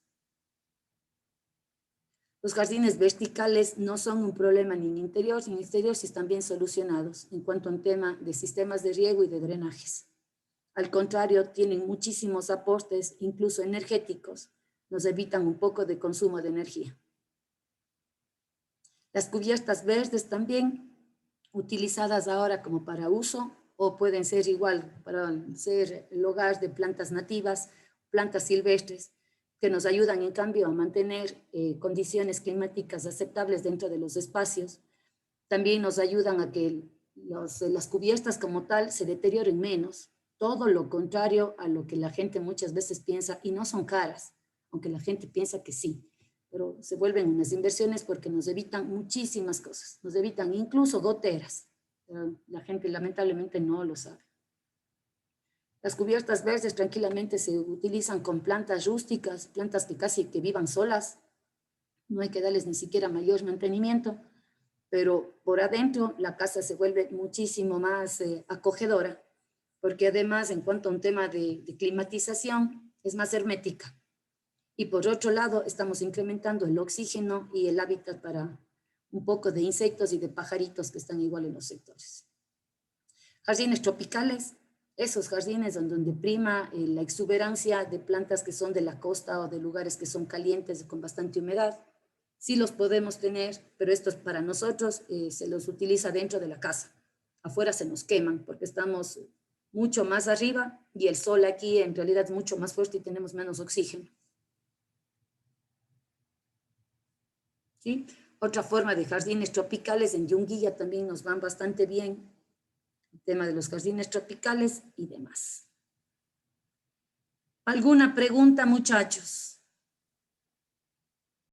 Los jardines verticales no son un problema ni en interior ni en exterior si están bien solucionados en cuanto a un tema de sistemas de riego y de drenajes. Al contrario, tienen muchísimos aportes, incluso energéticos, nos evitan un poco de consumo de energía. Las cubiertas verdes también, utilizadas ahora como para uso, o pueden ser igual para ser el hogar de plantas nativas, plantas silvestres, que nos ayudan en cambio a mantener condiciones climáticas aceptables dentro de los espacios. También nos ayudan a que las cubiertas como tal se deterioren menos, todo lo contrario a lo que la gente muchas veces piensa, y no son caras, aunque la gente piensa que sí, pero se vuelven unas inversiones porque nos evitan muchísimas cosas, nos evitan incluso goteras, pero la gente lamentablemente no lo sabe. Las cubiertas verdes tranquilamente se utilizan con plantas rústicas, plantas que casi que vivan solas, no hay que darles ni siquiera mayor mantenimiento, pero por adentro la casa se vuelve muchísimo más acogedora, porque además en cuanto a un tema de climatización es más hermética. Y por otro lado estamos incrementando el oxígeno y el hábitat para un poco de insectos y de pajaritos que están igual en los sectores. Jardines tropicales, esos jardines donde prima la exuberancia de plantas que son de la costa o de lugares que son calientes con bastante humedad. Sí los podemos tener, pero estos para nosotros se los utiliza dentro de la casa. afuera se nos queman porque estamos mucho más arriba y el sol aquí en realidad es mucho más fuerte y tenemos menos oxígeno. ¿Sí? Otra forma de jardines tropicales en Yunguilla también nos van bastante bien. El tema de los jardines tropicales y demás. ¿Alguna pregunta, muchachos?